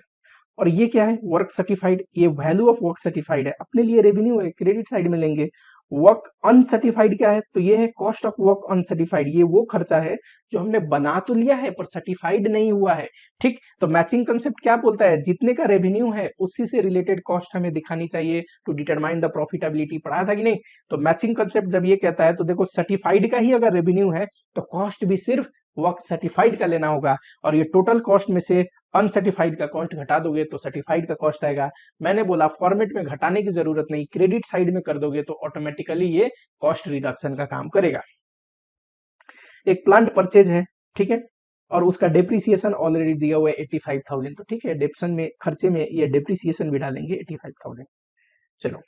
Speaker 1: और ये क्या है, वर्क सर्टिफाइड, ये वैल्यू ऑफ वर्क सर्टिफाइड है, अपने लिए रेवेन्यू है, क्रेडिट साइड में लेंगे। वर्क अनसर्टिफाइड क्या है, तो ये है कॉस्ट ऑफ वर्क अनसर्टिफाइड, ये वो खर्चा है जो हमने बना तो लिया है पर सर्टिफाइड नहीं हुआ है। ठीक, तो मैचिंग कंसेप्ट क्या बोलता है, जितने का रेवेन्यू है उसी से रिलेटेड कॉस्ट हमें दिखानी चाहिए टू डिटरमाइन द प्रॉफिटेबिलिटी। पढ़ा था कि नहीं, तो मैचिंग कंसेप्ट जब ये कहता है तो देखो सर्टिफाइड का ही अगर रेवेन्यू है तो कॉस्ट भी सिर्फ वर्क सर्टिफाइड का लेना होगा, और ये टोटल कॉस्ट में से अनसर्टिफाइड का कॉस्ट घटा दोगे तो सर्टिफाइड का कॉस्ट आएगा। मैंने बोला फॉर्मेट में घटाने की जरूरत नहीं, क्रेडिट साइड में कर दोगे तो ऑटोमेटिकली ये कॉस्ट रिडक्शन का काम करेगा। एक प्लांट परचेज है, ठीक है, और उसका डेप्रिसिएशन ऑलरेडी दिया हुआ है 85,000, तो ठीक है, डेप्शन में खर्चे में ये डेप्रिसिएशन भी डालेंगे 85,000। चलो,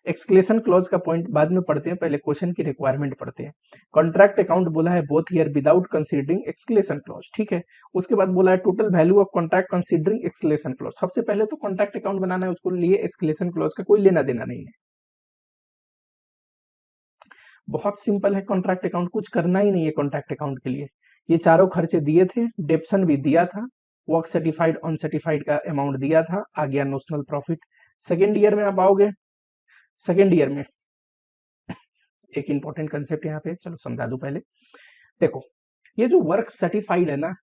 Speaker 1: एक्सक्लेशन क्लॉज का पॉइंट बाद में पढ़ते हैं, पहले क्वेश्चन की रिक्वायरमेंट पढ़ते हैं। कॉन्ट्रैक्ट अकाउंट बोला है both year without considering escalation clause, ठीक है। उसके बाद बोला है total value of contract considering escalation clause. सबसे पहले तो कॉन्ट्रैक्ट अकाउंट बनाना है, उसको लिए एक्सक्लेशन क्लॉज का कोई लेना देना नहीं है, बहुत सिंपल है। कॉन्ट्रैक्ट अकाउंट कुछ करना ही नहीं है कॉन्ट्रैक्ट अकाउंट के लिए, ये चारों खर्चे दिए थे, डेप्शन भी दिया था, वर्क सर्टिफाइड अनसर्टिफाइड का अमाउंट दिया था, आ गया नोशनल प्रॉफिट। सेकेंड ईयर में आप आओगे, सेकेंड ईयर में एक इंपॉर्टेंट कंसेप्ट यहाँ पे, चलो समझा दूं पहले। देखो ये जो वर्क सर्टिफाइड है ना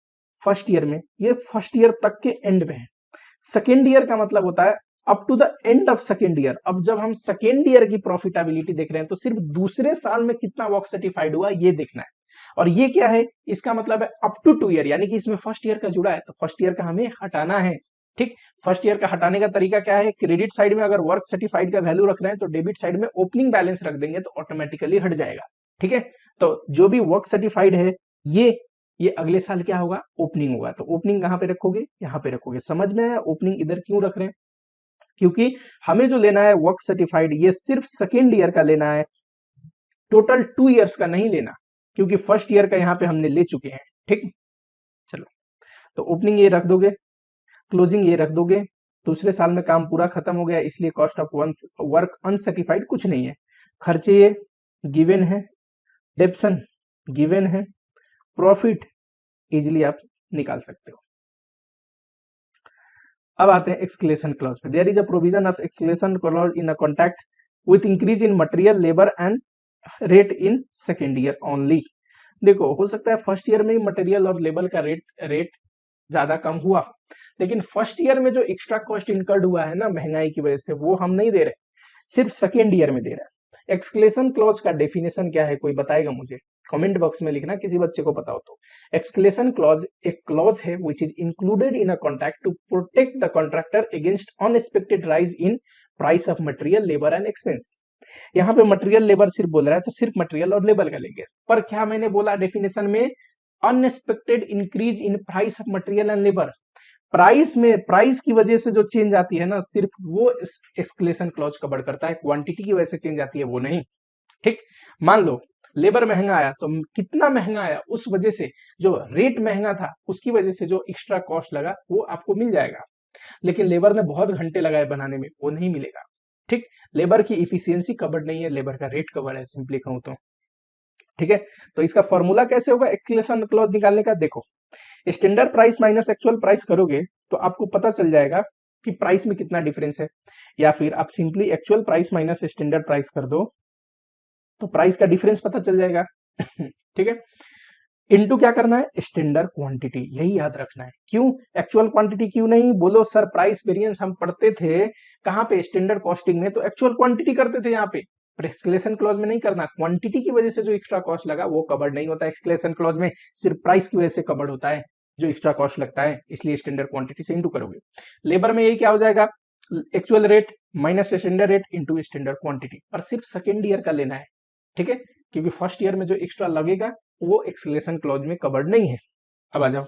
Speaker 1: फर्स्ट ईयर में, ये फर्स्ट ईयर तक के एंड में है। सेकेंड ईयर का मतलब होता है up to the end of second year. अब जब हम सेकेंड ईयर की प्रॉफिटेबिलिटी देख रहे हैं तो सिर्फ दूसरे साल में कितना वर्क सर्टिफाइड हुआ ये देखना है। और ये क्या है, इसका मतलब है अप टू 2 ईयर, यानी कि इसमें फर्स्ट ईयर का जुड़ा है तो फर्स्ट ईयर का हमें हटाना है। ठीक, फर्स्ट ईयर का हटाने का तरीका क्या है, क्रेडिट साइड में अगर वर्क सर्टिफाइड का वैल्यू रख रहे हैं तो डेबिट साइड में ओपनिंग बैलेंस रख देंगे तो ऑटोमेटिकली हट जाएगा। ठीक है, तो जो भी वर्क सर्टिफाइड है ये अगले साल क्या होगा, ओपनिंग होगा। तो ओपनिंग कहां पे रखोगे, यहाँ पे रखोगे। समझ में आया ओपनिंग इधर क्यों रख रहे हैं, क्योंकि हमें जो लेना है वर्क सर्टिफाइड ये सिर्फ सेकेंड ईयर का लेना है, टोटल 2 ईयर्स का नहीं लेना, क्योंकि फर्स्ट ईयर का यहाँ पे हमने ले चुके हैं। ठीक, चलो, तो ओपनिंग ये रख दोगे, क्लोजिंग ये रख दोगे। दूसरे साल में काम पूरा खत्म हो गया, इसलिए कॉस्ट ऑफ वर्क अनसर्टिफाइड कुछ नहीं है। खर्चे ये गिवन है, डेप्शन गिवन है, प्रॉफिट इजिली आप निकाल सकते हो। अब आते हैं एक्सक्लेशन क्लॉज पे। There is a provision of escalation clause in a contract with increase in material labour and rate in second year only. देखो हो सकता है फर्स्ट ईयर में ही मटेरियल और लेबर का रेट ज्यादा कम हुआ, लेकिन फर्स्ट ईयर में जो एक्स्ट्रा कॉस्ट इनकर्ड हुआ है ना महंगाई की वजह से, वो हम नहीं दे रहे, सिर्फ सेकेंड ईयर में दे रहा है। एक्सक्लेशन क्लॉज का डेफिनेशन क्या है, कोई बताएगा मुझे, कमेंट बॉक्स में लिखना, किसी बच्चे को पता हो तो। एक्सक्लेशन क्लॉज एक क्लॉज है which is included in a contract to protect the contractor against unexpected rise in price of material labour and expense. यहाँ पे मटेरियल लेबर सिर्फ बोल रहा है तो सिर्फ मटेरियल और लेबर का लेंगे, पर क्या मैंने बोला डेफिनेशन में, unexpected increase in price of material and labour. Price में, प्राइस की वजह से जो चेंज आती है ना, सिर्फ वो एक्सक्लेशन क्लॉज कवर करता है, क्वांटिटी की वजह से चेंज आती है वो नहीं। ठीक, मान लो लेबर महंगा आया तो कितना महंगा आया, उस वजह से जो रेट महंगा था उसकी वजह से जो एक्स्ट्रा कॉस्ट लगा वो आपको मिल जाएगा, लेकिन लेबर ने बहुत घंटे लगाए बनाने में, वो नहीं मिलेगा। ठीक, लेबर की इफिशियंसी कवर्ड नहीं है, लेबर का रेट कवर्ड है, सिंपली कहूं तो। ठीक है, तो इसका फॉर्मूला कैसे होगा एक्सक्लेमेशन क्लॉज निकालने का? देखो, standard price minus actual price करोगे तो आपको पता चल जाएगा कि प्राइस में कितना डिफरेंस है, या फिर आप simply actual price minus standard price कर दो तो प्राइस का डिफरेंस पता चल जाएगा। ठीक है, इनटू क्या करना है? स्टैंडर्ड क्वांटिटी, यही याद रखना है। क्यों एक्चुअल क्वांटिटी? क्यों नहीं बोलो सर, प्राइस वेरिएंस हम पढ़ते थे कहां पे? स्टैंडर्ड कॉस्टिंग में, तो एक्चुअल क्वांटिटी करते थे यहाँ पे, पर एक्सक्लेमेशन क्लॉज में नहीं करना। क्वांटिटी की वजह से जो एक्स्ट्रा कॉस्ट लगा वो कवर्ड नहीं होता एक्सक्लेमेशन क्लॉज में, सिर्फ प्राइस की वजह से कवर्ड होता है जो एक्स्ट्रा कॉस्ट लगता है, इसलिए स्टैंडर्ड क्वांटिटी से इंटू करोगे। लेबर में यही क्या हो जाएगा? Actual rate minus standard rate into standard quantity, और सिर्फ सेकेंड ईयर का लेना है। ठीक है, क्योंकि फर्स्ट ईयर में जो एक्स्ट्रा लगेगा वो एक्सक्लेमेशन क्लॉज में कवर्ड नहीं है। अब आ जाओ,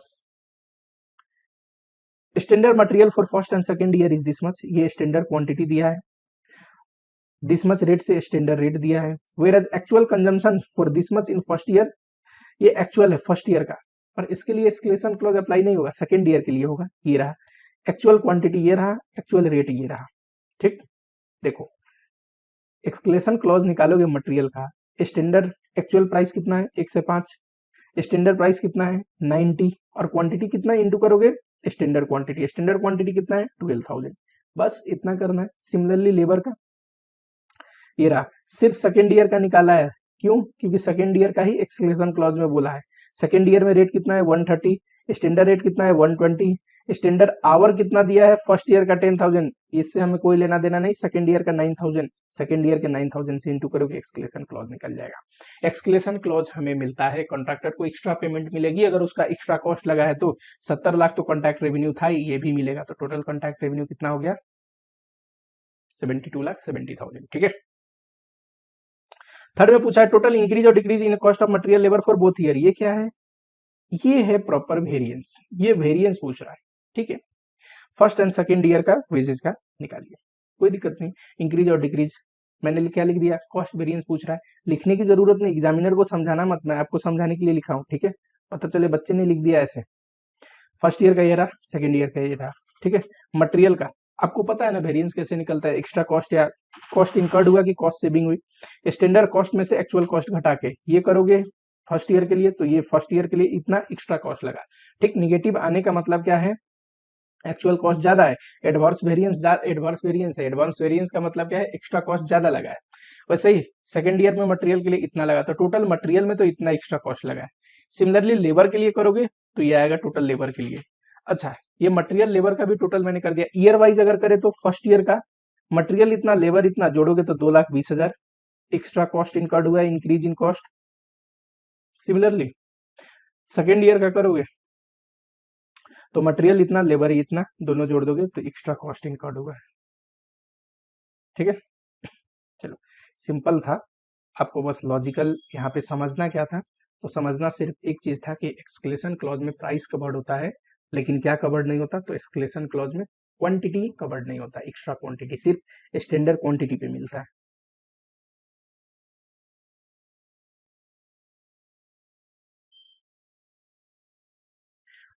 Speaker 1: standard material for first and second year is this much, ये स्टैंडर्ड क्वांटिटी दिया है। दिस मच रेट से स्टैंडर्ड रेट दिया है। Whereas actual consumption for this much in first year, ये एक्चुअल है फर्स्ट ईयर का, पर इसके लिए एक्सक्लेमेशन क्लॉज अप्लाई नहीं होगा, सेकेंड ईयर के लिए होगा। ये रहा एक्चुअल क्वांटिटी, ये रहा एक्चुअल रेट, ये रहा। ठीक, देखो एक्सक्लेमेशन क्लॉज निकालोगे मटेरियल का, स्टैंडर्ड एक्चुअल प्राइस कितना है? 1 से 5, स्टैंडर्ड प्राइस कितना है? 90, और क्वांटिटी कितना इंटू करोगे? स्टैंडर्ड क्वांटिटी, स्टैंडर्ड क्वांटिटी कितना है? 12,000, बस इतना करना है। सिमिलरली लेबर का ये रहा, सिर्फ सेकेंड ईयर का निकाला है। क्यों? क्योंकि सेकेंड ईयर का ही एक्सक्लेमेशन क्लॉज में बोला है। सेकेंड ईयर में रेट कितना है? 130, स्टैंडर्ड रेट कितना है? 120, स्टैंडर्ड आवर कितना दिया है? फर्स्ट ईयर का 10,000, इससे हमें कोई लेना देना नहीं। सेकेंड ईयर का 9,000, सेकेंड ईयर के 9,000 से इंटू करोगे एक्सक्लेमेशन क्लॉज निकल जाएगा। एक्सक्लेमेशन क्लॉज हमें मिलता है, कॉन्ट्रैक्टर को एक्स्ट्रा पेमेंट मिलेगी अगर उसका एक्स्ट्रा कॉस्ट लगा है तो। 70 लाख तो कॉन्ट्रैक्ट रेवेन्यू था ही, ये भी मिलेगा, तो टोटल कॉन्ट्रैक्ट रेवेन्यू कितना हो गया? 72,70,000। ठीक है, थर्ड में पूछा है टोटल इंक्रीज और decrease in cost of material labour for both year, ये क्या है? ये है प्रॉपर वेरिएंस, ये वेरिएंस पूछ रहा है। ठीक है, फर्स्ट एंड सेकेंड ईयर का वेजेस का निकालिए, कोई दिक्कत नहीं। इंक्रीज और डिक्रीज मैंने क्या लिख दिया? कॉस्ट वेरिएंस पूछ रहा है, लिखने की जरूरत नहीं, एग्जामिनर को समझाना मत, मैं आपको समझाने के लिए लिखा हूं। ठीक है, पता चले बच्चे ने लिख दिया ऐसे। फर्स्ट ईयर का ये रहा, सेकेंड ईयर का ये रहा। ठीक है, मटेरियल का आपको पता है ना वेरिएंस कैसे निकलता है? एक्स्ट्रा कॉस्ट या कॉस्ट इनकर्ड हुआ कि कॉस्ट सेविंग हुई, स्टैंडर्ड कॉस्ट में से एक्चुअल कॉस्ट घटा के ये करोगे फर्स्ट ईयर के लिए, तो ये फर्स्ट ईयर के लिए इतना एक्स्ट्रा कॉस्ट लगा। ठीक, निगेटिव आने का मतलब क्या है? एक्चुअल कॉस्ट ज्यादा है। एडवर्स वेरिएंस एडवर्स वेरिएंस है, एडवांस वेरिएंस का मतलब क्या है? एक्स्ट्रा कॉस्ट ज्यादा लगा है। वैसे ही सेकंड ईयर में मटेरियल के लिए इतना लगा, तो टोटल मटेरियल में तो इतना एक्स्ट्रा कॉस्ट लगा है। सिमिलरली लेबर के लिए करोगे तो ये आएगा टोटल लेबर के लिए। अच्छा, ये मटेरियल लेबर का भी टोटल मैंने कर दिया। ईयर वाइज अगर करे तो फर्स्ट ईयर का मटेरियल इतना, लेबर इतना, जोड़ोगे तो 2,20,000 एक्स्ट्रा कॉस्ट इनकर्ड हुआ है, increase in cost. Similarly second year का करोगे तो मटेरियल इतना, लेबर इतना, दोनों जोड़ दोगे तो एक्स्ट्रा कॉस्ट इनकर्ड हुआ है। ठीक है, चलो सिंपल था, आपको बस लॉजिकल यहाँ पे समझना क्या था? तो समझना सिर्फ एक चीज था कि एक्सक्लेमेशन क्लॉज में प्राइस कवर्ड होता है, लेकिन क्या कवर्ड नहीं होता? तो एक्सक्लेमेशन क्लॉज में क्वांटिटी कवर्ड नहीं होता, एक्स्ट्रा क्वांटिटी सिर्फ स्टैंडर्ड क्वांटिटी पे मिलता है।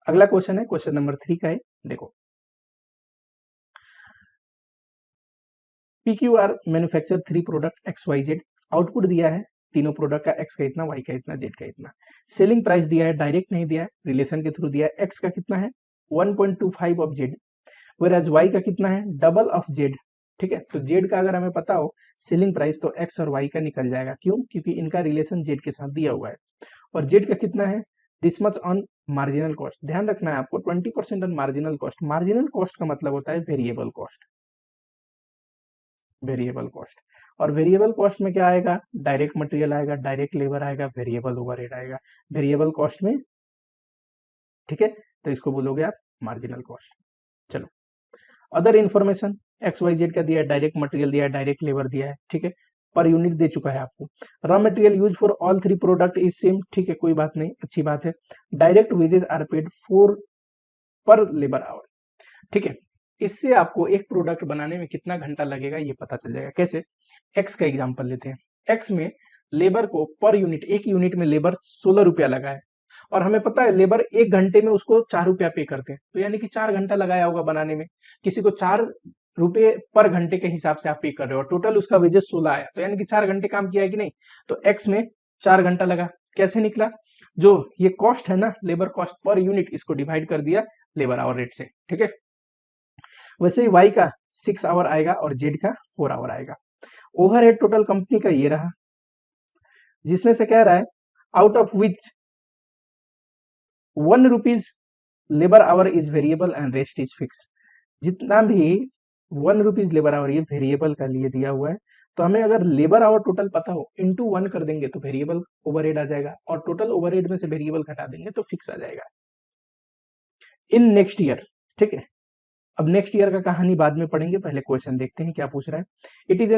Speaker 1: अगला क्वेश्चन है, क्वेश्चन नंबर 3 का है, देखो PQR manufacture 3 product XYZ, output दिया है तीनों प्रोडक्ट का, X का इतना, Y का इतना, Z का इतना। सेलिंग प्राइस दिया है, डायरेक्ट नहीं दिया है, रिलेशन के थ्रू दिया है। X का कितना है? 1.25 ऑफ Z, whereas Y का कितना है? Double of Z। ठीक है, तो Z का अगर हमें पता हो सेलिंग प्राइस तो X और Y का निकल जाएगा। क्यों? क्योंकि इनका रिलेशन Z के साथ दिया हुआ है। और Z का कितना है? This much on marginal cost, ध्यान रखना है आपको, 20% on marginal cost. Marginal cost का मतलब होता है वेरिएबल कॉस्ट, वेरिएबल कॉस्ट। और वेरिएबल कॉस्ट में क्या आएगा? डायरेक्ट मटेरियल आएगा, डायरेक्ट लेबर आएगा, वेरिएबल ओवरहेड आएगा वेरिएबल कॉस्ट में। ठीक है, तो इसको बोलोगे आप मार्जिनल कॉस्ट। चलो, अदर इन्फॉर्मेशन XYZ का दिया है, डायरेक्ट मटेरियल दिया है, डायरेक्ट लेबर दिया है। ठीक है, पर यूनिट दे चुका है आपको। Raw material use for all 3 product is same. ठीक है, कोई बात नहीं, अच्छी बात है। Direct wages are paid for per labour hour. ठीक है, इससे आपको एक प्रोडक्ट बनाने में कितना घंटा लगेगा ये पता चल जाएगा। कैसे? एक्स का एग्जांपल लेते हैं। एक्स में लेबर को पर यूनिट, एक यूनिट में लेबर 16 रुपया लगा है, और हमें पता है लेबर 1 घंटे में उसको 4 रुपया पे करते हैं, तो यानी कि 4 घंटा लगाया होगा बनाने में। किसी को 4 रुपए पर घंटे के हिसाब से आप पे कर रहे हो, टोटल उसका वेजेस 16 आया, तो यानी कि 4 घंटे काम किया है कि नहीं, तो एक्स में 4 घंटा लगा। कैसे निकला, जो ये कॉस्ट है ना, लेबर कॉस्ट पर यूनिट, इसको डिवाइड कर दिया लेबर आवर रेट से, ठीक है। वैसे ही वाई का 6 आवर आएगा और जेड का 4 आवर आएगा। ओवरहेड टोटल कंपनी का ये रहा, जिसमें से कह रहा है out of which 1 rupees labour our is variable and rest is fix. जितना भी 1 रुपीज लेबर आवर ये वेरिएबल का लिए दिया हुआ है, तो हमें अगर लेबर आवर टोटल पता हो इंटू 1 कर देंगे तो वेरिएबल ओवरहेड आ जाएगा, और टोटल ओवरहेड में से वेरिएबल घटा देंगे तो फिक्स आ जाएगा इन नेक्स्ट ईयर, ठीक है। अब नेक्स्ट ईयर का कहानी बाद में पढ़ेंगे, पहले क्वेश्चन देखते हैं क्या पूछ रहा है। It is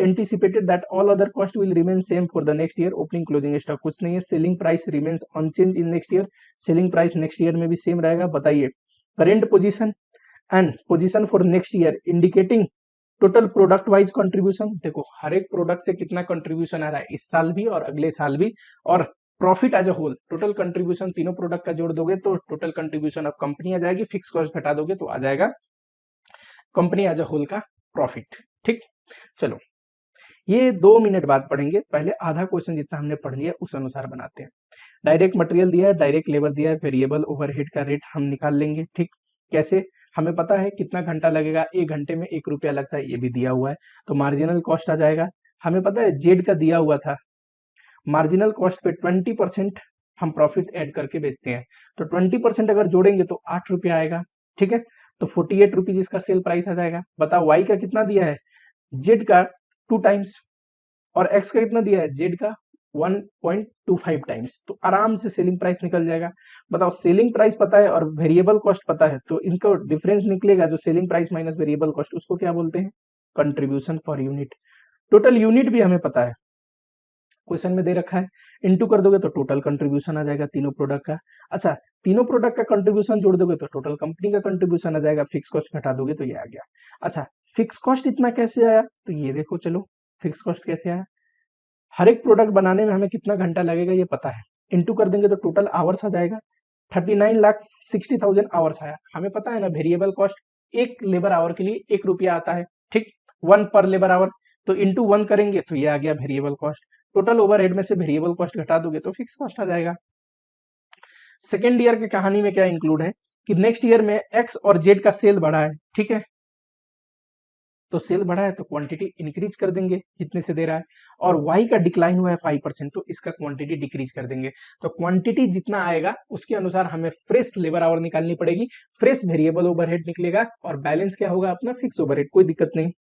Speaker 1: anticipated that all other cost will remain same for the next year. Opening closing stock कुछ नहीं है। Selling price remains unchanged in next year, selling price next year में भी सेम रहेगा। बताइए current position and position for next year indicating total product wise contribution. देखो हर एक प्रोडक्ट से कितना कंट्रीब्यूशन आ रहा है इस साल भी और अगले साल भी, और profit as a whole total contribution तीनों प्रोडक्ट का जोड़ दोगे तो टोटल कंट्रीब्यूशन ऑफ कंपनी आ जाएगी, फिक्स कॉस्ट घटा दोगे तो आ जाएगा कंपनी एज अ होल का प्रॉफिट, ठीक। चलो ये 2 मिनट बाद पढ़ेंगे, पहले आधा क्वेश्चन जितना हमने पढ़ लिया उस अनुसार बनाते हैं। डायरेक्ट मटेरियल दिया है, डायरेक्ट लेबर दिया है, वेरिएबल ओवरहेड का रेट हम निकाल लेंगे, ठीक। कैसे, हमें पता है कितना घंटा लगेगा, 1 घंटे में 1 रुपया लगता है, ये भी दिया हुआ है, तो मार्जिनल कॉस्ट आ जाएगा। हमें पता है जेड का दिया हुआ था, मार्जिनल कॉस्ट पे 20% हम प्रॉफिट ऐड करके बेचते हैं, तो 20% अगर जोड़ेंगे तो 8 रुपया आएगा, ठीक है। तो 48 रुपीज इसका सेल प्राइस आ जाएगा। बताओ वाई का कितना दिया है, जेड का 2 टाइम्स, और एक्स का कितना दिया है, जेड का 1.25 टाइम्स, तो आराम से सेलिंग प्राइस निकल जाएगा। बताओ सेलिंग प्राइस पता है और वेरिएबल कॉस्ट पता है, तो इनको डिफरेंस निकलेगा जो selling price minus variable cost, उसको क्या बोलते हैं, contribution per unit. Total unit भी हमें पता है, क्वेश्चन में दे रखा है, इनटू कर दोगे तो टोटल कंट्रीब्यूशन आ जाएगा तीनों प्रोडक्ट का। अच्छा तीनों प्रोडक्ट का कंट्रीब्यूशन जोड़ दोगे तो टोटल कंपनी का कंट्रीब्यूशन आ जाएगा, फिक्स कॉस्ट घटा दोगे तो ये आ गया। अच्छा फिक्स कॉस्ट इतना कैसे आया, तो ये देखो, चलो फिक्स कॉस्ट कैसे आया, हर एक प्रोडक्ट बनाने में हमें कितना घंटा लगेगा ये पता है, इनटू कर देंगे तो टोटल आवर्स आ जाएगा, 39,60,000 आवर्स आया। हमें पता है ना वेरिएबल कॉस्ट एक लेबर आवर के लिए 1 रुपया आता है, ठीक, 1 पर लेबर आवर, तो इंटू 1 करेंगे तो ये आ गया वेरिएबल कॉस्ट। टोटल ओवरहेड में से वेरिएबल कॉस्ट घटा दोगे तो फिक्स कॉस्ट आ जाएगा। सेकेंड ईयर की कहानी में क्या इंक्लूड है कि नेक्स्ट ईयर में एक्स और जेड का सेल बढ़ा है, ठीक है, तो सेल बढ़ा है तो क्वांटिटी इंक्रीज कर देंगे जितने से दे रहा है, और वाई का डिक्लाइन हुआ है 5%, तो इसका क्वांटिटी डिक्रीज कर देंगे। तो क्वांटिटी जितना आएगा उसके अनुसार हमें फ्रेश लेबर आवर निकालनी पड़ेगी, फ्रेश वेरिएबल ओवरहेड निकलेगा और बैलेंस क्या होगा अपना फिक्स ओवरहेड, कोई दिक्कत नहीं।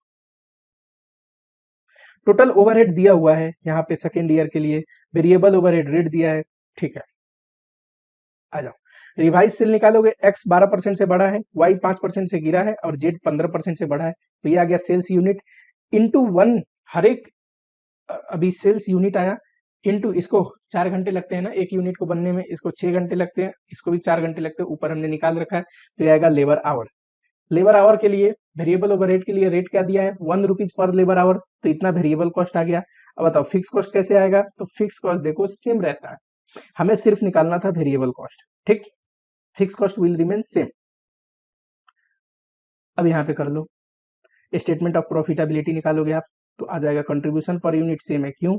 Speaker 1: टोटल ओवरहेड दिया हुआ है यहाँ पे सेकेंड ईयर के लिए, वेरिएबल ओवरहेड रेट दिया है, ठीक है। आ जाओ रिवाइज सेल निकालोगे, एक्स 12% से बढ़ा है, वाई 5% से गिरा है और जेड 15% से बढ़ा है, तो ये आ गया सेल्स यूनिट इंटू 1, हर एक अभी सेल्स यूनिट आया, इंटू इसको 4 घंटे लगते हैं ना एक यूनिट को बनने में, इसको 6 घंटे लगते हैं, इसको भी 4 घंटे लगते हैं, ऊपर हमने निकाल रखा है, तो ये आएगा लेबर आवर। लेबर आवर के लिए वेरिएबल ओवरहेड के लिए रेट क्या दिया है, 1 रुपीज पर लेबर आवर, तो इतना वेरिएबल कॉस्ट आ गया। अब बताओ फिक्स कॉस्ट कैसे आएगा, तो फिक्स कॉस्ट देखो सेम रहता है, हमें सिर्फ निकालना था वेरिएबल कॉस्ट, ठीक, fix cost will remain same. अब यहाँ पे कर लो स्टेटमेंट ऑफ प्रॉफिटेबिलिटी निकालोगे आप, तो आ जाएगा कंट्रीब्यूशन पर यूनिट सेम है, क्यों,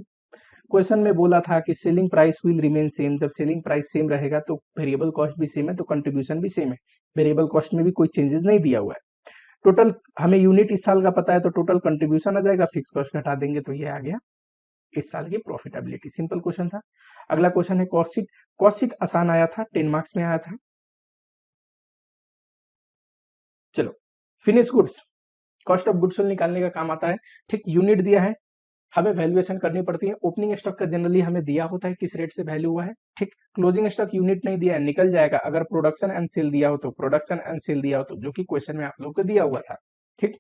Speaker 1: क्वेश्चन में बोला था कि selling price will remain same, जब सेलिंग प्राइस सेम रहेगा तो वेरिएबल कॉस्ट भी सेम है, तो कंट्रीब्यूशन भी सेम है, वेरिएबल कॉस्ट में भी कोई चेंजेस नहीं दिया हुआ है। टोटल हमें यूनिट इस साल का पता है तो टोटल कंट्रीब्यूशन आ जाएगा, फिक्स कॉस्ट घटा देंगे तो ये आ गया इस साल की प्रॉफिटेबिलिटी। सिंपल क्वेश्चन था। अगला क्वेश्चन है कॉस्ट शीट। कॉस्ट शीट आसान आया था, 10 मार्क्स में आया था। चलो finish goods, cost of goods sold निकालने का काम आता है, ठीक, यूनिट दिया है, हमें वैल्यूएशन करनी पड़ती है। ओपनिंग स्टॉक का जनरली हमें दिया होता है किस रेट से वैल्यू हुआ है, ठीक, क्लोजिंग स्टॉक यूनिट नहीं दिया है, निकल जाएगा अगर प्रोडक्शन एंड सेल दिया हो तो, प्रोडक्शन एंड सेल दिया हो तो, जो कि क्वेश्चन में आप लोग को दिया हुआ था, ठीक।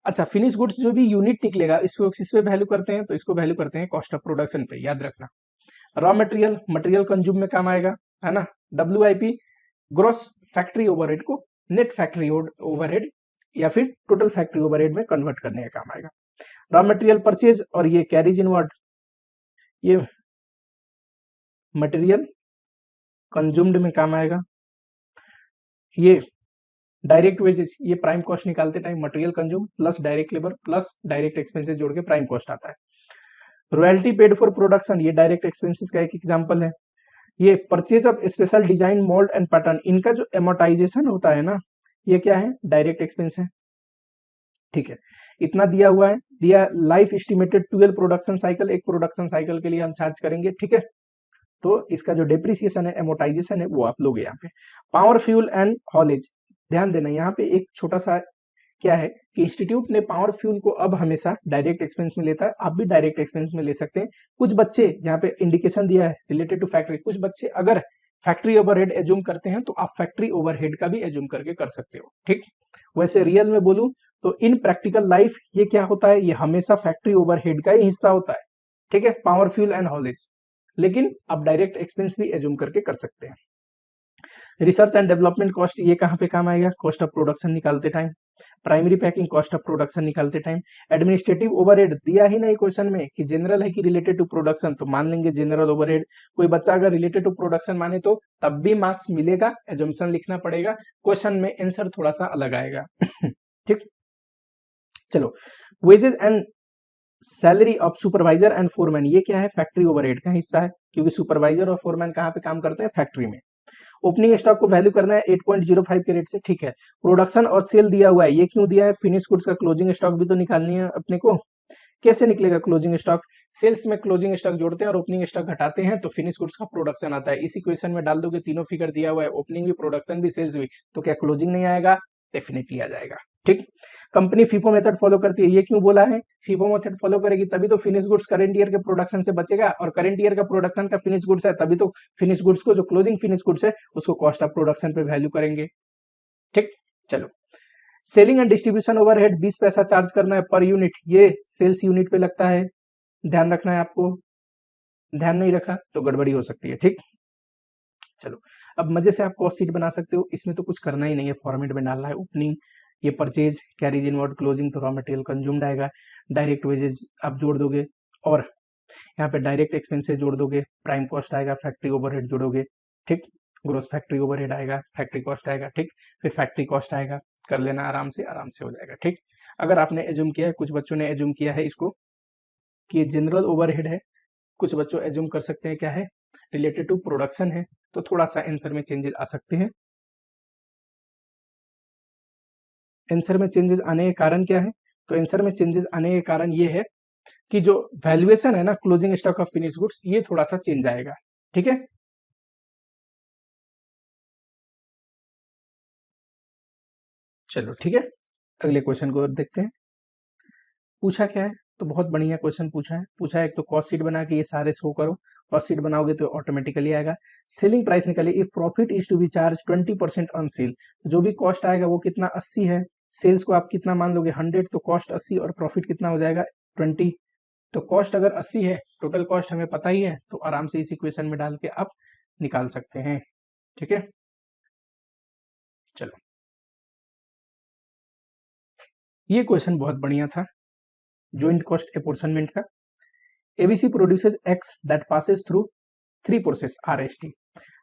Speaker 1: अच्छा फिनिश गुड्स जो भी यूनिट निकलेगा इसको किस पे वैल्यू करते हैं, तो इसको वैल्यू करते हैं कॉस्ट ऑफ प्रोडक्शन पे, याद रखना। रॉ मटेरियल, मटेरियल कंज्यूम में काम आएगा, है ना, WIP ग्रॉस फैक्ट्री ओवरहेड को नेट फैक्ट्री ओवरहेड या फिर टोटल फैक्ट्री ओवरहेड में कन्वर्ट करने का काम आएगा। रॉ मटेरियल परचेज और ये कैरीज इनवर्ड, ये मटेरियल कंज्यूम्ड में काम आएगा, ये डायरेक्ट वेजेस ये प्राइम कॉस्ट निकालते time material consume plus direct labour plus direct expenses जोड़ के प्राइम कॉस्ट आता है। रॉयल्टी पेड फॉर प्रोडक्शन ये डायरेक्ट एक्सपेंसेस का एक एग्जांपल है। ये purchase of special design mould and pattern इनका जो एमोटाइजेशन होता है ना, ये क्या है, डायरेक्ट एक्सपेंस है। ठीक है, इतना दिया हुआ है, दिया लाइफ एस्टिमेटेड 12 प्रोडक्शन साइकिल, एक प्रोडक्शन साइकिल के लिए हम चार्ज करेंगे। ठीक है, तो इसका जो डेप्रिसिएशन है, एमोटाइजेशन है, वो आप लोग यहाँ पे। पावर फ्यूल एंड हॉलेज, ध्यान देना यहाँ पे एक छोटा सा क्या है कि इंस्टीट्यूट ने पावर फ्यूल को अब हमेशा डायरेक्ट एक्सपेंस में लेता है, आप भी डायरेक्ट एक्सपेंस में ले सकते हैं। कुछ बच्चे यहाँ पे इंडिकेशन दिया है रिलेटेड टू फैक्ट्री, कुछ बच्चे अगर फैक्ट्री ओवरहेड एज्यूम करते हैं तो आप फैक्ट्री ओवरहेड का भी एज्यूम करके कर सकते हो। ठीक, वैसे रियल में बोलूं तो इन प्रैक्टिकल लाइफ ये क्या होता है, ये हमेशा फैक्ट्री ओवरहेड का ही हिस्सा होता है। ठीक है, पावर फ्यूल एंड हॉलेज, लेकिन आप डायरेक्ट एक्सपेंस भी एज्यूम करके कर सकते हैं। रिसर्च एंड डेवलपमेंट कॉस्ट ये कहाँ पे काम आएगा, कॉस्ट ऑफ प्रोडक्शन निकालते time. Primary packing cost of production निकालते टाइम। एडमिनिस्ट्रेटिव ओवरहेड दिया ही नहीं क्वेश्चन में कि जनरल है कि रिलेटेड टू प्रोडक्शन, तो मान लेंगे जनरल ओवरहेड। कोई बच्चा अगर रिलेटेड टू प्रोडक्शन माने तो तब भी मार्क्स मिलेगा, एजम्पशन लिखना पड़ेगा, क्वेश्चन में आंसर थोड़ा सा अलग आएगा। ठीक, चलो wages and salary of supervisor and foreman ये क्या है, फैक्ट्री ओवरहेड का हिस्सा है, क्योंकि सुपरवाइजर और फोरमैन कहाँ पे काम करते हैं, फैक्ट्री में। ओपनिंग स्टॉक को वैल्यू करना है 8.05 के रेट से। ठीक है, प्रोडक्शन और सेल दिया हुआ है, ये क्यों दिया है, फिनिश गुड्स का क्लोजिंग स्टॉक भी तो निकालनी है अपने को। कैसे निकलेगा क्लोजिंग स्टॉक, सेल्स में क्लोजिंग स्टॉक जोड़ते हैं और ओपनिंग स्टॉक घटाते हैं तो फिनिश गुड्स का प्रोडक्शन आता है। इस इक्वेशन में डाल दोगे, तीनों फिगर दिया हुआ है, ओपनिंग भी, प्रोडक्शन भी, सेल्स भी, तो क्या क्लोजिंग नहीं आएगा, डेफिनेटली आ जाएगा। ठीक, कंपनी फीफो मेथड फॉलो करती है, ये क्यों बोला है, फीफो मेथड फॉलो करेगी तभी तो फिनिश गुड्स करंट ईयर के प्रोडक्शन से बचेगा, और करंट ईयर का प्रोडक्शन का फिनिश गुड्स है तभी तो फिनिश गुड्स को, जो क्लोजिंग फिनिश गुड्स है उसको कॉस्ट ऑफ प्रोडक्शन पे वैल्यू करेंगे। ठीक, चलो सेलिंग एंड डिस्ट्रीब्यूशन ओवरहेड 20 पैसा चार्ज करना है पर यूनिट, ये सेल्स यूनिट पे लगता है, ध्यान रखना है आपको, ध्यान नहीं रखा तो गड़बड़ी हो सकती है। ठीक, चलो अब मजे से आप कॉस्ट शीट बना सकते हो, इसमें तो कुछ करना ही नहीं है, फॉर्मेट में डालना है। ओपनिंग ये परचेज कैरीज इनवर्ड, क्लोजिंग तो रॉ मटेरियल कंज्यूम्ड आएगा, डायरेक्ट वेजेज आप जोड़ दोगे और यहाँ पे डायरेक्ट एक्सपेंसेस जोड़ दोगे, प्राइम कॉस्ट आएगा, फैक्ट्री ओवरहेड जोड़ोगे। ठीक, ग्रोस फैक्ट्री ओवरहेड आएगा, फैक्ट्री कॉस्ट आएगा। ठीक, फिर फैक्ट्री कॉस्ट आएगा, कर लेना आराम से हो जाएगा। ठीक, अगर आपने एज्यूम किया है, कुछ बच्चों ने एज्यूम किया है इसको कि जनरल ओवरहेड है, कुछ बच्चों एज्यूम कर सकते हैं क्या है, रिलेटेड टू प्रोडक्शन है, तो थोड़ा सा आंसर में चेंजेस आ सकते हैं। आंसर में चेंजेस आने के कारण क्या है, तो आंसर में चेंजेस आने के कारण ये है कि जो वैल्यूएशन है ना closing stock of finish goods, ये थोड़ा सा चेंज आएगा। ठीक है, चलो ठीक है, अगले क्वेश्चन को देखते हैं। पूछा क्या है, तो बहुत बढ़िया क्वेश्चन पूछा है एक तो कॉस्ट शीट बना के ये सारे शो करो, कॉस्ट शीट बनाओगे तो ऑटोमेटिकली आएगा। सेलिंग प्राइस निकालिए, if profit is to be charge 20% on sale, जो भी कॉस्ट आएगा वो कितना, 80 है, सेल्स को आप कितना मान लोगे 100, तो कॉस्ट 80 और प्रॉफिट कितना हो जाएगा 20। तो कॉस्ट अगर 80 है, टोटल कॉस्ट हमें पता ही है, तो आराम से इस इक्वेशन में डाल के आप निकाल सकते हैं। ठीक है, चलो ये क्वेश्चन बहुत बढ़िया था, जॉइंट कॉस्ट अपोर्शनमेंट का। ABC produces x that passes through 3 process RST,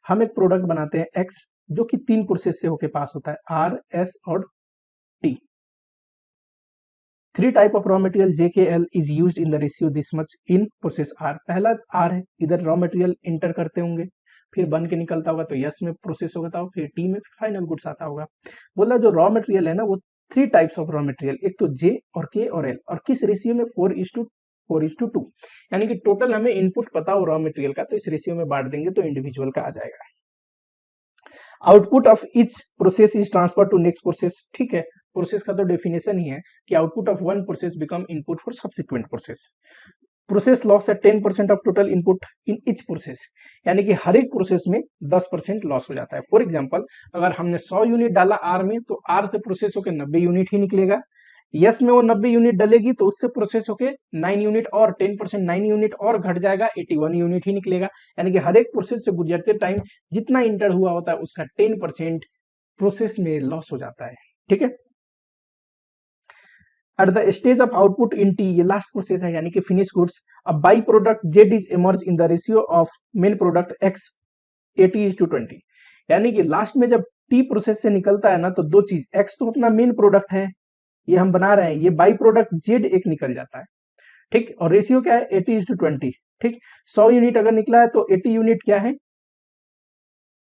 Speaker 1: हम एक प्रोडक्ट बनाते हैं एक्स जो कि 3 प्रोसेस से होके पास होता है, R, S और T। 3 type of raw material JKL is used in the ratio this much in process R। पहला R है, इधर रॉ मटेरियल इंटर करते होंगे, फिर बन के निकलता होगा तो यस में प्रोसेस होता होगा, फिर टी में, फिर फाइनल गुड्स आता होगा। बोला जो रॉ मटेरियल है ना वो 3 टाइप्स ऑफ रॉ मटेरियल, एक तो J और K और L, और किस रेशियो में 4:2, यानी कि टोटल हमें इनपुट पता हो रॉ मटेरियल का, तो इस रेशियो में बांट देंगे तो इंडिविजुअल का आ जाएगा। Output of each process is transfer to next process. ठीक है, प्रोसेस का तो डेफिनेशन ही है कि output of one process become input for subsequent process. Process loss है 10% of total input in each process, यानी कि हर एक प्रोसेस में 10% लॉस हो जाता है। फॉर एग्जांपल अगर हमने 100 यूनिट डाला R में, तो R से प्रोसेस होकर 90 यूनिट ही निकलेगा। यस में वो 90 यूनिट डलेगी तो उससे प्रोसेस होके 9 यूनिट और 10% 9 यूनिट और घट जाएगा, 81 यूनिट ही निकलेगा। यानी कि हर एक प्रोसेस से गुजरते टाइम जितना इंटर हुआ होता है उसका 10% प्रोसेस में लॉस हो जाता है। ठीक है, at the stage of output in T, ये लास्ट प्रोसेस है यानी कि फिनिश गुड्स, अब by product Z is emerge in the ratio of main product x 80:20, यानी कि लास्ट में जब टी प्रोसेस से निकलता है ना, तो दो चीज, एक्स तो अपना मेन प्रोडक्ट है, ये हम बना रहे हैं, ये बाई प्रोडक्ट जेड एक निकल जाता है, ठीक। और रेशियो क्या है, 80:20, ठीक। 100 यूनिट अगर निकला है तो 80 यूनिट क्या है,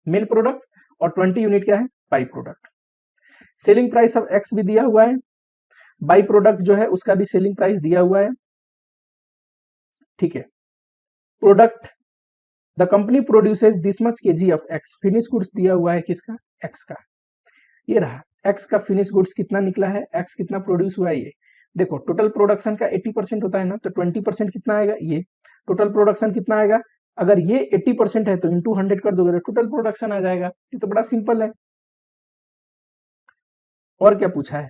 Speaker 1: मेन प्रोडक्ट, और 20 यूनिट क्या है, by product. Selling price of x भी दिया हुआ है, बाई प्रोडक्ट जो है उसका भी सेलिंग प्राइस दिया हुआ है, ठीक है। Product, the company produces this much KG of x, finish goods दिया हुआ है किसका, एक्स का, ये रहा एक्स का फिनिश गुड्स कितना निकला है, एक्स कितना प्रोड्यूस हुआ है, ये देखो टोटल प्रोडक्शन का 80% होता है ना, तो 20% कितना आएगा, ये टोटल प्रोडक्शन कितना आएगा, अगर ये 80% है तो इंटू 100 कर दोगे तो टोटल प्रोडक्शन आ जाएगा, ये तो बड़ा सिंपल है। और क्या पूछा है,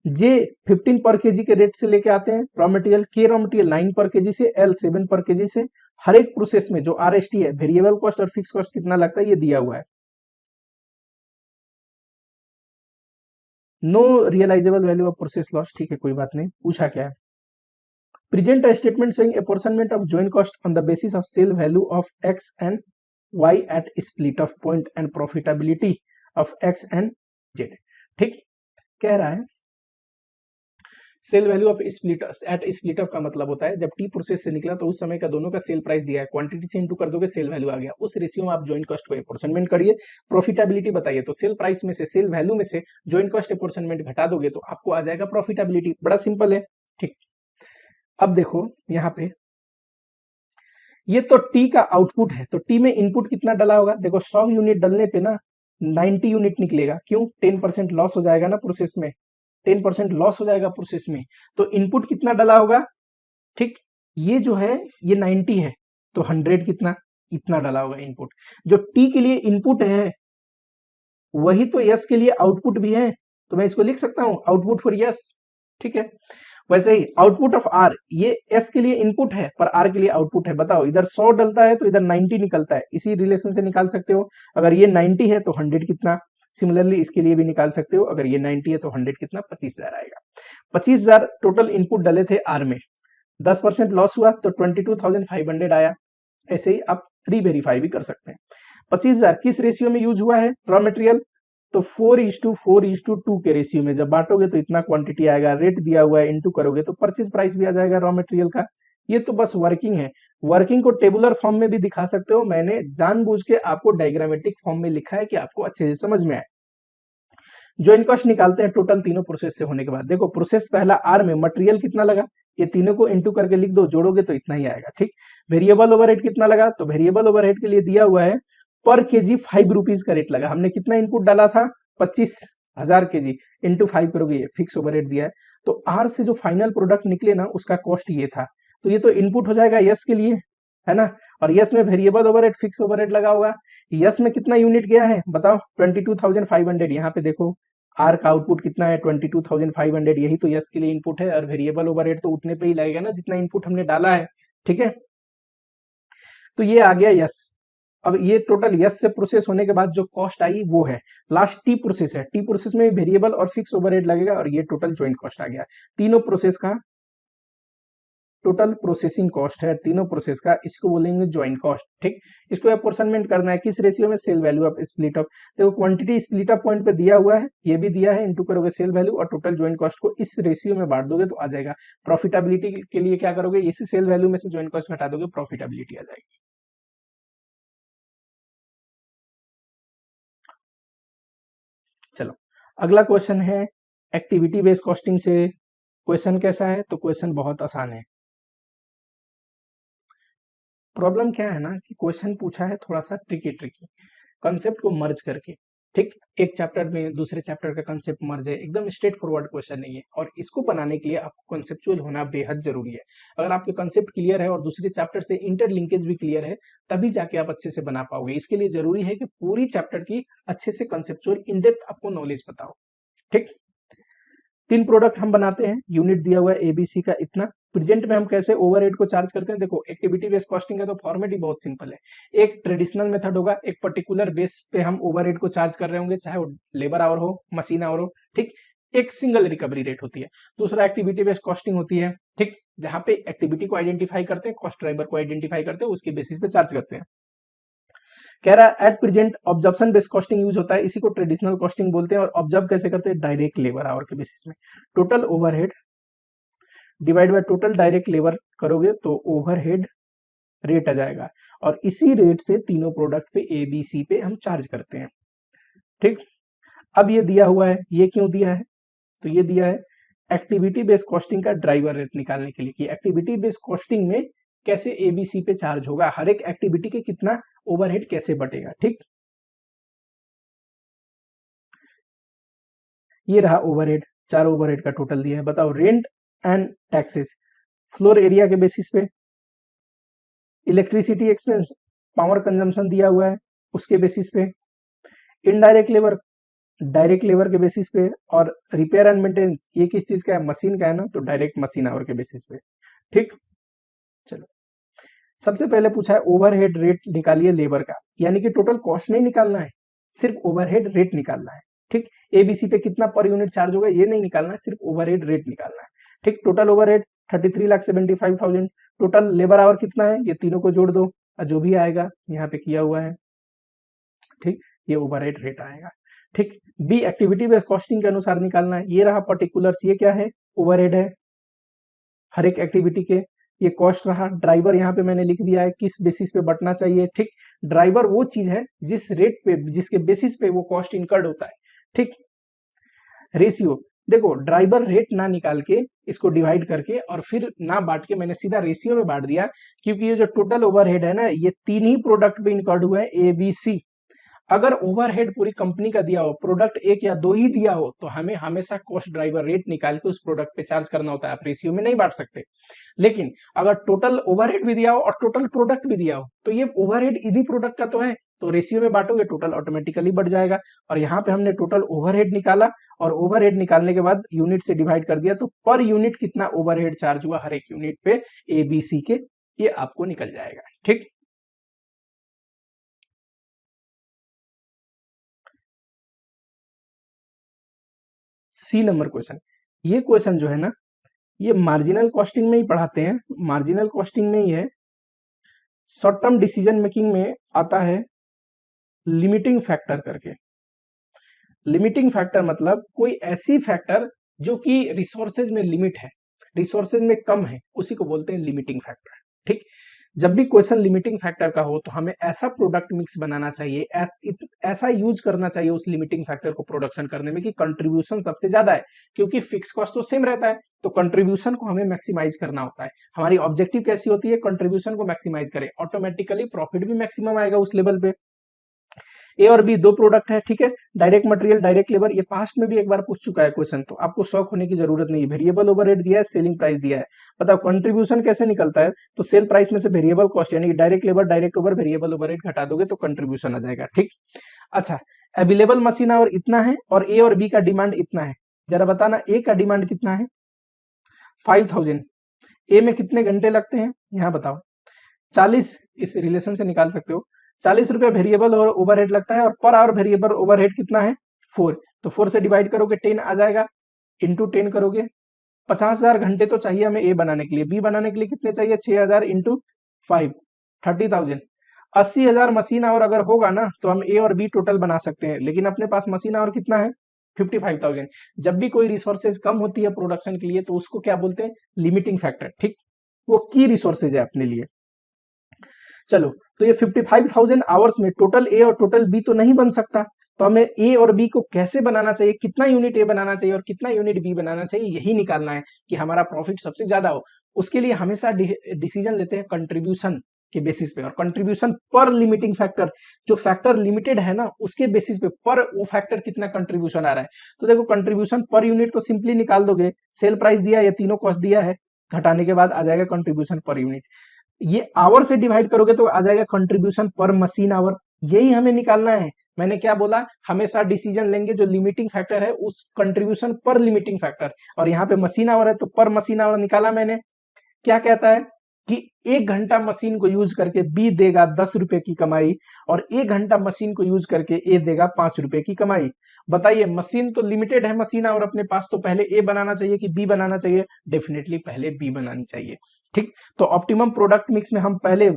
Speaker 1: जे 15 पर केजी के रेट से लेके आते हैं रॉ मटेरियल, के रॉ मटेरियल 9 पर केजी से, एल 7 पर केजी से, हर एक प्रोसेस में जो आरएसटी है, वेरिएबल कॉस्ट और फिक्स कॉस्ट कितना लगता है, ये दिया हुआ है। No realisable value of process loss, ठीक है कोई बात नहीं। पूछा क्या है, present statement showing apportionment of joint cost on the basis of sale value of X and Y at split of point and profitability of X and Z, ठीक। कह रहा है sale value of split at split of का मतलब होता है जब T process से निकला तो उस समय का दोनों का सेल प्राइस दिया है, क्वांटिटी से इंटू कर दोगे सेल वैल्यू आ गया, उस रेशियो में आप जॉइंट कॉस्ट को अपॉर्शनमेंट करिए, प्रॉफिटेबिलिटी बताइए, तो सेल प्राइस में से, सेल वैल्यू में से जॉइंट कॉस्ट अपॉर्शनमेंट घटा दोगे तो आपको आ जाएगा प्रॉफिटेबिलिटी, बड़ा सिंपल है, ठीक। अब देखो यहाँ पे ये तो टी का आउटपुट है, तो टी में इनपुट कितना डला होगा, देखो 100 यूनिट डलने पे ना 90 यूनिट निकलेगा, क्यों, 10% लॉस हो जाएगा ना प्रोसेस में, 10% लॉस हो जाएगा प्रोसेस में, तो इनपुट कितना डला होगा, ठीक। ये जो है ये 90 है, तो 100 कितना, इतना डला होगा इनपुट, जो टी के लिए इनपुट है वही तो यस के लिए आउटपुट भी है, तो मैं इसको लिख सकता हूं आउटपुट फॉर यस, ठीक है। वैसे ही आउटपुट ऑफ आर, ये एस के लिए इनपुट है पर आर के लिए आउटपुट है, बताओ इधर 100 डलता है तो इधर 90 निकलता है, इसी रिलेशन से निकाल सकते हो, अगर ये 90 है तो 100 कितना, सिमिलरली इसके लिए भी निकाल सकते हो, अगर ये 90 है तो 100 कितना, 25,000 आएगा। 25,000 टोटल इनपुट डले थे आर में, 10% लॉस हुआ तो 22,500 आया, ऐसे ही आप रीवेरीफाई भी कर सकते हैं। 25,000 किस रेशियो में यूज हुआ है, रॉ मटेरियल, तो 4:4:2 के रेशियो में जब बांटोगे तो इतना क्वांटिटी आएगा, रेट दिया हुआ है, इंटू करोगे तो परचेज प्राइस भी आ जाएगा रॉ मटेरियल का। ये तो बस वर्किंग है, वर्किंग को टेबुलर फॉर्म में भी दिखा सकते हो, मैंने जानबूझ के आपको डायग्रामेटिक फॉर्म में लिखा है कि आपको अच्छे से समझ में आए। जॉइंट कॉस्ट निकालते हैं टोटल तीनों प्रोसेस से होने के बाद, देखो प्रोसेस पहला आर में मटेरियल कितना लगा, ये तीनों को इंटू करके लिख दो, जोड़ोगे तो इतना ही आएगा, ठीक। वेरिएबल ओवरहेड कितना लगा, तो वेरिएबल ओवरहेड के लिए दिया हुआ है पर केजी 5 रुपीज का रेट लगा, हमने कितना इनपुट डाला था, 25,000 केजी, इंटू 5 करोगे, ये फिक्स ओवरहेड दिया है, तो आर से जो फाइनल प्रोडक्ट निकले ना उसका कॉस्ट ये था, तो ये तो इनपुट हो जाएगा यस के लिए, है ना, और यस में वेरिएबल ओवरहेड फिक्स ओवरहेड लगा होगा, यस में कितना यूनिट गया है बताओ, 22,500, यहाँ पे देखो आर का आउटपुट कितना है, 22,500, यही तो यस के लिए इनपुट है, और वेरिएबल ओवरहेड तो उतने पे ही लगेगा ना जितना इनपुट हमने डाला है, ठीक है। तो ये आ गया यस, अब ये टोटल यस से प्रोसेस होने के बाद जो कॉस्ट आई वो है, लास्ट टी प्रोसेस है, टी प्रोसेस में वेरिएबल और फिक्स ओवरहेड लगेगा, और ये टोटल जॉइंट कॉस्ट आ गया, तीनों प्रोसेस का टोटल प्रोसेसिंग कॉस्ट है, तीनों प्रोसेस का, इसको बोलेंगे जॉइंट कॉस्ट, ठीक। इसको अपॉर्शनमेंट करना है किस रेशियो में, sale value of split up, देखो क्वांटिटी स्प्लिट अप पॉइंट पे दिया हुआ है, ये भी दिया है, इंटू करोगे सेल वैल्यू और टोटल जॉइंट कॉस्ट को इस रेशियो में बांट दोगे तो आ जाएगा। प्रॉफिटेबिलिटी के लिए क्या करोगे, इसी सेल वैल्यू में से जॉइंट कॉस्ट घटा दोगे, प्रॉफिटेबिलिटी आ जाएगी। चलो अगला क्वेश्चन है एक्टिविटी बेस्ड कॉस्टिंग से, क्वेश्चन कैसा है, तो क्वेश्चन बहुत आसान है। प्रॉब्लम क्या है ना कि क्वेश्चन पूछा है थोड़ा सा ट्रिकी ट्रिकी, कंसेप्ट को मर्ज करके, ठीक। एक चैप्टर में दूसरे चैप्टर का कंसेप्ट मर्ज है, एकदम स्ट्रेट फॉरवर्ड क्वेश्चन नहीं है, और इसको बनाने के लिए आपको कंसेप्चुअल होना बेहद जरूरी है। अगर आपके कंसेप्ट क्लियर है और दूसरे चैप्टर से इंटरलिंकेज भी क्लियर है, तभी जाके आप अच्छे से बना पाओगे। इसके लिए जरूरी है कि पूरी चैप्टर की अच्छे से कंसेप्चुअल इन डेप्थ आपको नॉलेज बताओ, ठीक। 3 प्रोडक्ट हम बनाते हैं, यूनिट दिया हुआ है एबीसी का इतना, प्रेजेंट में हम कैसे ओवरहेड को चार्ज करते हैं, देखो एक्टिविटी बेस्ड कॉस्टिंग है तो फॉर्मेट ही बहुत सिंपल है। एक ट्रेडिशनल मेथड होगा, एक पर्टिकुलर बेस पे हम ओवरहेड को चार्ज कर रहे होंगे, चाहे वो लेबर आवर हो, मशीन आवर हो, ठीक। एक सिंगल रिकवरी रेट होती है। दूसरा एक्टिविटी बेस्ड कॉस्टिंग होती है, ठीक, जहां पे एक्टिविटी को आइडेंटिफाई करते हैं, कॉस्ट ड्राइवर को आइडेंटिफाई करते हैं, उसके बेसिस पे चार्ज करते हैं। कह रहा है at present absorption based costing use होता है, इसी को ट्रेडिशनल कॉस्टिंग बोलते हैं। और ऑब्जर्व कैसे करते हैं, डायरेक्ट लेबर आवर के बेसिस में। Total overhead divide by total direct labour करोगे तो ओवरहेड रेट आ जाएगा, और इसी रेट से तीनों प्रोडक्ट पे ए बी सी पे हम चार्ज करते हैं। ठीक, अब ये दिया हुआ है, ये क्यों दिया है, तो ये दिया है एक्टिविटी बेस्ड कॉस्टिंग का ड्राइवर रेट निकालने के लिए कि एक्टिविटी बेस्ड कॉस्टिंग में कैसे एबीसी पे चार्ज होगा, हर एक एक्टिविटी के कितना ओवरहेड कैसे बटेगा। ठीक, ये रहा ओवरहेड, चार ओवरहेड का टोटल दिया है। बताओ rent and taxes floor area के बेसिस पे, इलेक्ट्रिसिटी एक्सपेंस पावर कंजम्पशन दिया हुआ है उसके बेसिस पे, इनडायरेक्ट लेबर डायरेक्ट लेबर के बेसिस पे, और रिपेयर एंड मेंटेनेंस ये किस चीज का है, मशीन का है ना, तो डायरेक्ट मशीन आवर के बेसिस पे। ठीक, चलो सबसे पहले पूछा है ओवरहेड रेट निकालिए लेबर का, यानी कि टोटल कॉस्ट नहीं निकालना है, सिर्फ ओवरहेड रेट निकालना है। ठीक, एबीसी पे कितना पर यूनिट चार्ज होगा ये नहीं निकालना है, सिर्फ ओवरहेड रेट निकालना है। ठीक, total overhead 33,75,000, total labour our कितना है, ये तीनों को जोड़ दो और जो भी आएगा यहाँ पे किया हुआ है। ठीक, ये ओवरहेड रेट आएगा। ठीक, बी एक्टिविटी बेस्ड कॉस्टिंग के अनुसार निकालना है, ये रहा पर्टिकुलर्स, ये क्या है, ओवरहेड है हर एक एक्टिविटी के, ये कॉस्ट रहा। ड्राइवर यहाँ पे मैंने लिख दिया है किस बेसिस पे बटना चाहिए। ठीक, ड्राइवर वो चीज है जिस रेट पे, जिसके बेसिस पे वो कॉस्ट इनकर्ड होता है। ठीक, रेशियो देखो, ड्राइवर रेट ना निकाल के इसको डिवाइड करके और फिर ना बांट के मैंने सीधा रेशियो में बांट दिया, क्योंकि ये जो टोटल ओवरहेड है ना, ये तीन ही प्रोडक्ट पे इनकर्ड हुआ है, ए बी सी। अगर ओवरहेड पूरी कंपनी का दिया हो, प्रोडक्ट एक या दो ही दिया हो, तो हमें हमेशा कॉस्ट ड्राइवर रेट निकाल के उस प्रोडक्ट पे चार्ज करना होता है, आप रेशियो में नहीं बांट सकते। लेकिन अगर टोटल ओवरहेड भी दिया हो और टोटल प्रोडक्ट भी दिया हो, तो ये ओवरहेड इन्हीं प्रोडक्ट का तो है, तो रेशियो में बांटोगे टोटल ऑटोमेटिकली बढ़ जाएगा। और यहाँ पे हमने टोटल ओवरहेड निकाला, और ओवरहेड निकालने के बाद यूनिट से डिवाइड कर दिया, तो पर यूनिट कितना ओवरहेड चार्ज हुआ हर एक यूनिट पे ए बी सी के, ये आपको निकल जाएगा। ठीक, सी नंबर क्वेश्चन, ये क्वेश्चन जो है ना, ये मार्जिनल कॉस्टिंग में ही पढ़ाते हैं, मार्जिनल कॉस्टिंग में ही है, शॉर्ट टर्म डिसीजन मेकिंग में आता है लिमिटिंग फैक्टर करके। लिमिटिंग फैक्टर मतलब कोई ऐसी फैक्टर जो कि रिसोर्सेज में लिमिट है, रिसोर्सेज में कम है, उसी को बोलते हैं लिमिटिंग फैक्टर। ठीक, जब भी क्वेश्चन लिमिटिंग फैक्टर का हो तो हमें ऐसा प्रोडक्ट मिक्स बनाना चाहिए, ऐसा यूज करना चाहिए उस लिमिटिंग फैक्टर को प्रोडक्शन करने में कि कंट्रीब्यूशन सबसे ज्यादा है, क्योंकि फिक्स कॉस्ट तो सेम रहता है, तो कंट्रीब्यूशन को हमें मैक्सिमाइज करना होता है। हमारी ऑब्जेक्टिव कैसी होती है, कंट्रीब्यूशन को मैक्सिमाइज करें, ऑटोमेटिकली प्रॉफिट भी मैक्सिमम आएगा उस लेवल पे। ए और बी दो प्रोडक्ट है, ठीक है, डायरेक्ट मटेरियल डायरेक्ट लेबर, ये पास्ट में भी एक बार पूछ चुका है क्वेश्चन, तो आपको शौक होने की जरूरत नहीं है। वेरिएबल ओवरहेड दिया है, सेलिंग प्राइस दिया है, बताओ कंट्रीब्यूशन कैसे निकलता है, तो सेल प्राइस में से वेरिएबल कॉस्ट यानी कि direct labour direct over variable overhead घटा दोगे तो कंट्रीब्यूशन आ जाएगा। ठीक, अच्छा, अवेलेबल मशीन आवर इतना है और ए और बी का डिमांड इतना है, जरा बताना ए का डिमांड कितना है, 5000, ए में कितने घंटे लगते हैं, यहाँ बताओ, 40, इस रिलेशन से निकाल सकते हो, 40 रुपए वेरिएबल और ओवरहेड लगता है, और पर आवर वेरिएबल ओवरहेड कितना है 4, तो 4 से डिवाइड करोगे 10 आ जाएगा, इंटू 10 करोगे, 50,000 घंटे तो चाहिए हमें ए बनाने के लिए, बी बनाने के लिए कितने चाहिए, 6,000 इंटू 5, 30,000, 80,000 मशीन आवर अगर होगा ना तो हम ए और बी टोटल बना सकते हैं, लेकिन अपने पास मशीन आवर कितना है 55,000। जब भी कोई रिसोर्सेज कम होती है प्रोडक्शन के लिए तो उसको क्या बोलते हैं, लिमिटिंग फैक्टर। ठीक, वो की रिसोर्सेज है अपने लिए। चलो, तो ये 55,000 आवर्स में टोटल ए और टोटल बी तो नहीं बन सकता, तो हमें ए और बी को कैसे बनाना चाहिए, कितना यूनिट ए बनाना चाहिए और कितना यूनिट बी बनाना चाहिए, यही निकालना है कि हमारा प्रॉफिट सबसे ज्यादा हो। उसके लिए हमेशा डिसीजन लेते हैं कंट्रीब्यूशन के बेसिस पे, और कंट्रीब्यूशन पर लिमिटिंग फैक्टर, जो फैक्टर लिमिटेड है ना उसके बेसिस पे, पर वो फैक्टर कितना कंट्रीब्यूशन आ रहा है। तो देखो कंट्रीब्यूशन पर यूनिट तो सिंपली निकाल दोगे, सेल प्राइस दिया, ये तीनों कॉस्ट दिया है, घटाने के बाद आ जाएगा कंट्रीब्यूशन पर यूनिट, ये आवर से डिवाइड करोगे तो आ जाएगा कंट्रीब्यूशन पर मशीन आवर, यही हमें निकालना है। मैंने क्या बोला, हमेशा डिसीजन लेंगे जो लिमिटिंग फैक्टर है उस कंट्रीब्यूशन पर लिमिटिंग फैक्टर, और यहाँ पे मशीन आवर है तो पर मशीन आवर निकाला मैंने। क्या कहता है कि 1 घंटा मशीन को यूज करके बी देगा 10 रुपए की कमाई, और 1 घंटा मशीन को यूज करके ए देगा 5 रुपए की कमाई। बताइए, मशीन तो लिमिटेड है मशीन आवर अपने पास, तो पहले ए बनाना चाहिए कि बी बनाना चाहिए, डेफिनेटली पहले बी बनानी चाहिए। ठीक, तो ऑप्टिमम प्रोडक्ट मिक्स में हम पहले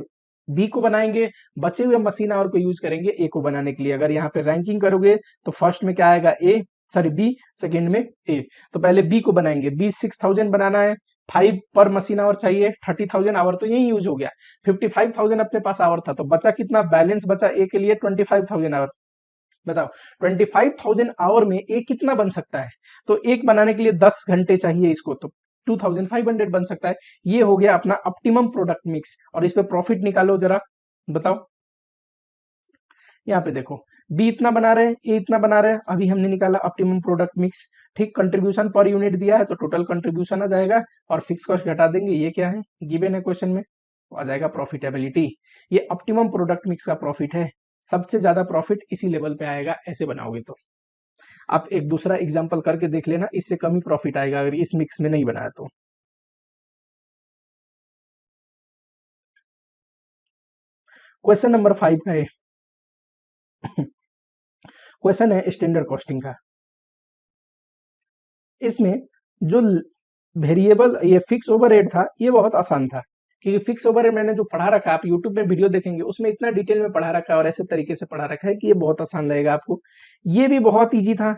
Speaker 1: बी को बनाएंगे, बचे हुए मशीन आवर को यूज करेंगे ए को बनाने के लिए। अगर यहाँ पे रैंकिंग करोगे तो फर्स्ट में क्या आएगा, ए सॉरी बी, सेकंड में ए। तो पहले बी को बनाएंगे, बी 6000 बनाना है, 5 पर मशीन आवर चाहिए, 30,000 आवर तो यही यूज हो गया, 55,000 अपने पास आवर था, तो बचा कितना, बैलेंस बचा ए के लिए 25,000 आवर। बताओ 25,000 आवर में एक कितना बन सकता है, तो एक बनाने के लिए 10 घंटे चाहिए इसको, तो 2500 बन सकता है। ये हो गया अपना ऑप्टिमम प्रोडक्ट मिक्स। और इस पे प्रॉफिट निकालो जरा, बताओ। यहाँ पे देखो बी इतना बना रहे हैं, ए इतना बना रहे हैं, अभी हमने निकाला ऑप्टिमम प्रोडक्ट मिक्स। ठीक, कंट्रीब्यूशन पर यूनिट दिया है तो टोटल कंट्रीब्यूशन आ जाएगा, और फिक्स कॉस्ट घटा देंगे, ये क्या है, गिवन है क्वेश्चन में, तो आ जाएगा प्रॉफिटेबिलिटी। ये ऑप्टिमम प्रोडक्ट मिक्स का प्रॉफिट है, सबसे ज्यादा प्रॉफिट इसी लेवल पे आएगा, ऐसे बनाओगे तो। आप एक दूसरा एग्जांपल करके देख लेना, इससे कम ही प्रॉफिट आएगा अगर इस मिक्स में नहीं बनाया तो। क्वेश्चन नंबर 5 का है, क्वेश्चन है स्टैंडर्ड कॉस्टिंग का। इसमें जो वेरिएबल ये फिक्स ओवरहेड था, ये बहुत आसान था, क्योंकि फिक्स ओवरहेड मैंने जो पढ़ा रखा है, आप यूट्यूब में वीडियो देखेंगे उसमें इतना डिटेल में पढ़ा रखा है और ऐसे तरीके से पढ़ा रखा है कि ये बहुत आसान लगेगा आपको। ये भी बहुत इजी था,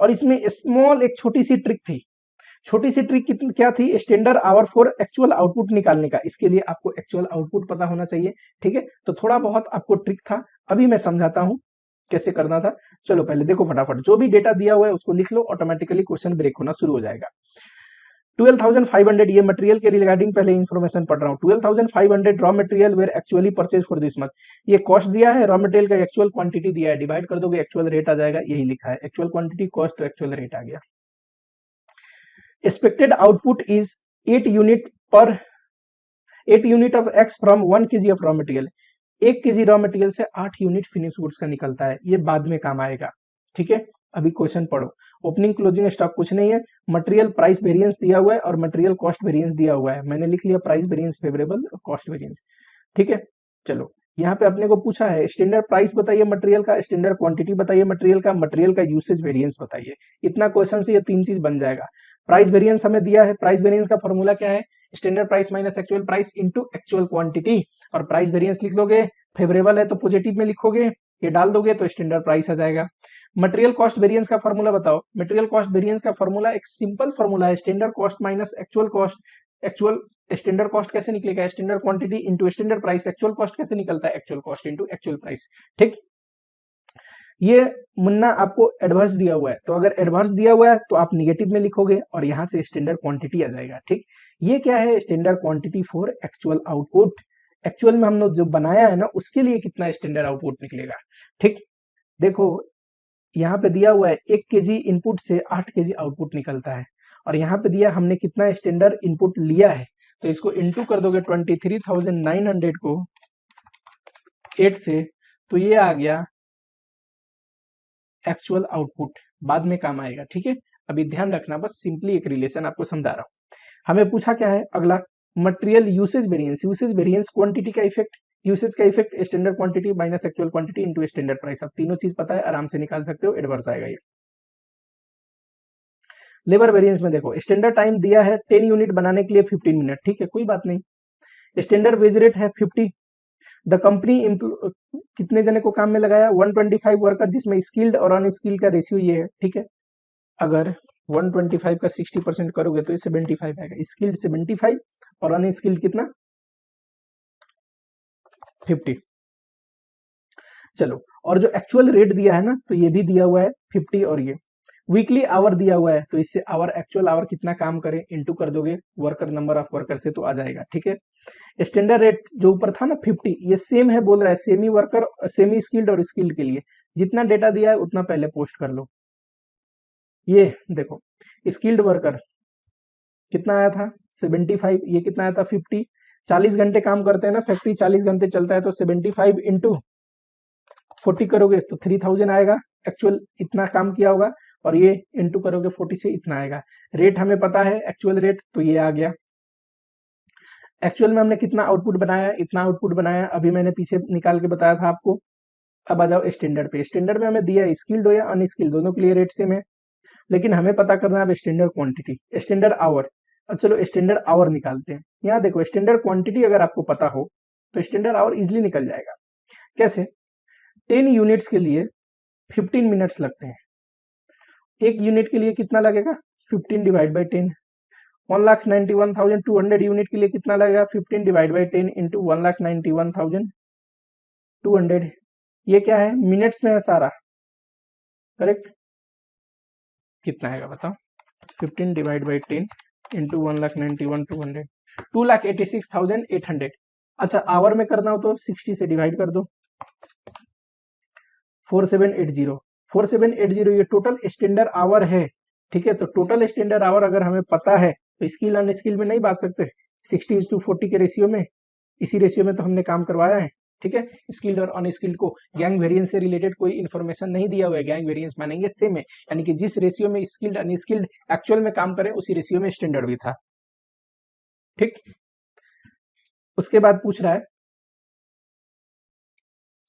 Speaker 1: और इसमें स्मॉल एक छोटी सी ट्रिक थी। छोटी सी ट्रिक क्या थी, standard hour for actual output निकालने का। इसके लिए आपको एक्चुअल आउटपुट पता होना चाहिए, ठीक है। तो थोड़ा बहुत आपको ट्रिक था, अभी मैं समझाता हूं कैसे करना था। चलो पहले देखो फटाफट, जो भी डेटा दिया हुआ है उसको लिख लो, ऑटोमेटिकली क्वेश्चन ब्रेक होना शुरू हो जाएगा। 12,500 ये मटेरियल के रिगार्डिंग पहले इन्फॉर्मेशन पढ़ रहा हूँ। 12,500 raw material were actually purchase for this month. ये कॉस्ट दिया है, रॉ मटेरियल का एक्चुअल क्वांटिटी दिया है, डिवाइड कर दोगे एक्चुअल रेट आ जाएगा, यही लिखा है, एक्चुअल क्वांटिटी कॉस्ट तो एक्चुअल रेट आ गया। एक्सपेक्टेड आउटपुट इज 8 यूनिट पर 8 unit of x from 1 kg of raw material. 1 kg raw material से 8 यूनिट फिनिश गुड्स का निकलता है, ये बाद में काम आएगा, ठीक है। अभी क्वेश्चन पढ़ो। ओपनिंग क्लोजिंग स्टॉक कुछ नहीं है, मटेरियल प्राइस वेरिएंस दिया हुआ है और मटेरियल कॉस्ट वेरिएंस दिया हुआ है, मैंने लिख लिया प्राइस वेरिएंस फेवरेबल और कॉस्ट वेरिएंस, ठीक है। चलो यहाँ पे अपने को पूछा है स्टैंडर्ड प्राइस बताइए मटेरियल का, स्टैंडर्ड क्वांटिटी बताइए मटेरियल का यूसेज वेरिएंस बताइए। इतना क्वेश्चन से ये 3 चीज बन जाएगा। प्राइस वेरिएंस हमें दिया है, प्राइस वेरिएंस का फॉर्मूला क्या है, standard price minus actual price into actual quantity, और प्राइस वेरिएंस लिख लोगे, फेवरेबल है तो पॉजिटिव में लिखोगे, ये डाल दोगे तो स्टैंडर्ड प्राइस आ जाएगा। मटेरियल कॉस्ट वेरिएंस का फॉर्मूला बताओ। मटेरियल कॉस्ट वेरिएंस का फॉर्मूला एक सिंपल फॉर्मूला है, standard cost minus actual cost. Actual standard cost कैसे निकलेगा, standard quantity into standard price. Actual cost कैसे निकलता है, actual cost into actual price, ठीक। ये मुन्ना आपको एडवर्स दिया हुआ है, तो अगर एडवर्स दिया हुआ है तो आप निगेटिव में लिखोगे और यहां से स्टैंडर्ड क्वांटिटी आ जाएगा, ठीक। ये क्या है, standard quantity for actual output. Actual में हमने जो बनाया है ना, उसके लिए कितना स्टैंडर्ड आउटपुट निकलेगा, ठीक। देखो यहाँ पे दिया हुआ है 1 kg इनपुट से 8 kg आउटपुट निकलता है, और यहाँ पे दिया हमने कितना स्टैंडर्ड इनपुट लिया है, तो इसको इनटू कर दोगे 23,900 को 8 से, तो ये आ गया एक्चुअल आउटपुट, बाद में काम आएगा, ठीक है। अभी ध्यान रखना, बस सिंपली एक रिलेशन आपको समझा रहा हूँ। हमें पूछा क्या है अगला, material usage variance. Usage variance quantity का इफेक्ट, यूसेज का effect standard quantity minus actual quantity into standard price. अब तीनों चीज पता है, आराम से निकाल सकते हो, एडवर्स आएगा ये। लेबर वेरिएंस में देखो, स्टैंडर्ड टाइम दिया है 10 यूनिट बनाने के लिए 15 मिनट, ठीक है, कोई बात नहीं। स्टैंडर्ड वेज रेट है 50। द कंपनी कितने जने को काम में लगाया, 125 वर्कर, जिसमें स्किल्ड और अनस्किल्ड का रेशियो ये है, ठीक है। अगर 125 का 60% करोगे तो ये 75 आएगा, स्किल्ड 75 और अनस्किल्ड कितना 50। चलो, और जो एक्चुअल रेट दिया है ना, तो ये भी दिया हुआ है 50, और ये वीकली आवर दिया हुआ है, तो इससे आवर एक्चुअल आवर कितना काम करे इनटू कर दोगे वर्कर नंबर ऑफ वर्कर से, तो आ जाएगा, ठीक है। स्टैंडर्ड रेट जो ऊपर था ना 50, ये सेम है, बोल रहा है सेमी वर्कर, सेमी स्किल्ड और स्किल्ड के लिए जितना डेटा दिया है उतना पहले पोस्ट कर लो। ये देखो स्किल्ड वर्कर कितना आया था 75, ये कितना आया था 50। 40 घंटे काम करते हैं ना फैक्ट्री, 40 घंटे चलता है, तो 75 इंटू 40 करोगे तो 3000 आएगा, एक्चुअल इतना काम किया होगा, और ये इंटू करोगे 40 से इतना आएगा। रेट हमें पता है एक्चुअल रेट, तो ये आ गया। एक्चुअल में हमने कितना आउटपुट बनाया, इतना आउटपुट बनाया, अभी मैंने पीछे निकाल के बताया था आपको। अब आ जाओ स्टैंडर्ड पे। स्टैंडर्ड में हमें दिया है स्किल्ड हो या अनस्किल्ड, दोनों के लिए रेट सेम है, लेकिन हमें पता करना है स्टैंडर्ड क्वांटिटी, स्टैंडर्ड आवर। अब चलो स्टैंडर्ड आवर निकालते हैं। यहाँ देखो स्टैंडर्ड क्वांटिटी अगर आपको पता हो तो स्टैंडर्ड आवर इजिली निकल जाएगा। कैसे? 10 यूनिट्स के लिए 15 मिनट्स लगते हैं। एक यूनिट के लिए कितना लगेगा? 15 डिवाइड बाई 10। 1,91,200 यूनिट के लिए कितना लगेगा? 15 डिवाइड बाई 10 इंटू 1,91,200। ये क्या है? मिनट्स में है सारा, करेक्ट? कितना आएगा बताओ? 15 डिवाइड बाई 10 इंटू 1,91,200, 2,86,800। अच्छा, आवर में करना हो तो 60 से डिवाइड कर दो, 4780। 4780 ये टोटल स्टैंडर्ड आवर है, ठीक है? तो टोटल स्टैंडर्ड आवर अगर हमें पता है तो स्किल अनस्किल में नहीं बांट सकते, 60:40 के रेशियो में, इसी रेशियो में तो हमने काम करवाया है, ठीक है? स्किल्ड और अनस्किल्ड को गैंग वेरिएंस से रिलेटेड कोई इन्फॉर्मेशन नहीं दिया हुआ है, गैंग वेरिएंस मानेंगे सेम है, यानी कि जिस रेशियो में स्किल्ड अनस्किल्ड एक्चुअल में काम करें उसी रेशियो में स्टैंडर्ड भी था, ठीक? उसके बाद पूछ रहा है,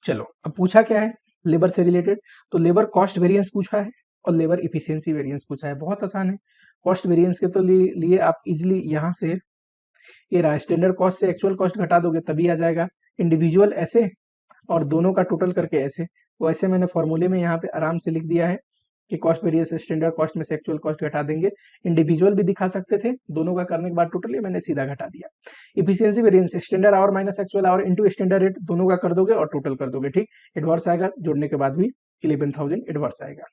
Speaker 1: चलो अब पूछा क्या है लेबर से रिलेटेड, तो लेबर कॉस्ट वेरिएंस पूछा है और लेबर इफिशियंसी वेरिएंस पूछा है। बहुत आसान है। कॉस्ट वेरिएंस के तो लिए आप इजिली यहाँ से ये रहा स्टैंडर्ड कॉस्ट से एक्चुअल कॉस्ट घटा दोगे तभी आ जाएगा, इंडिविजुअल ऐसे और दोनों का टोटल करके ऐसे। तो ऐसे मैंने फॉर्मूले में यहाँ पे आराम से लिख दिया है कि कॉस्ट वेरिएंस स्टैंडर्ड कॉस्ट में से एक्चुअल कॉस्ट घटा देंगे, इंडिविजुअल भी दिखा सकते थे, दोनों का करने के बाद टोटल ये मैंने सीधा घटा दिया। Efficiency variance standard our minus actual our into standard rate, दोनों का कर दोगे और टोटल कर दोगे, ठीक? एडवर्स आएगा, जोड़ने के बाद भी 11,000 एडवर्स आएगा।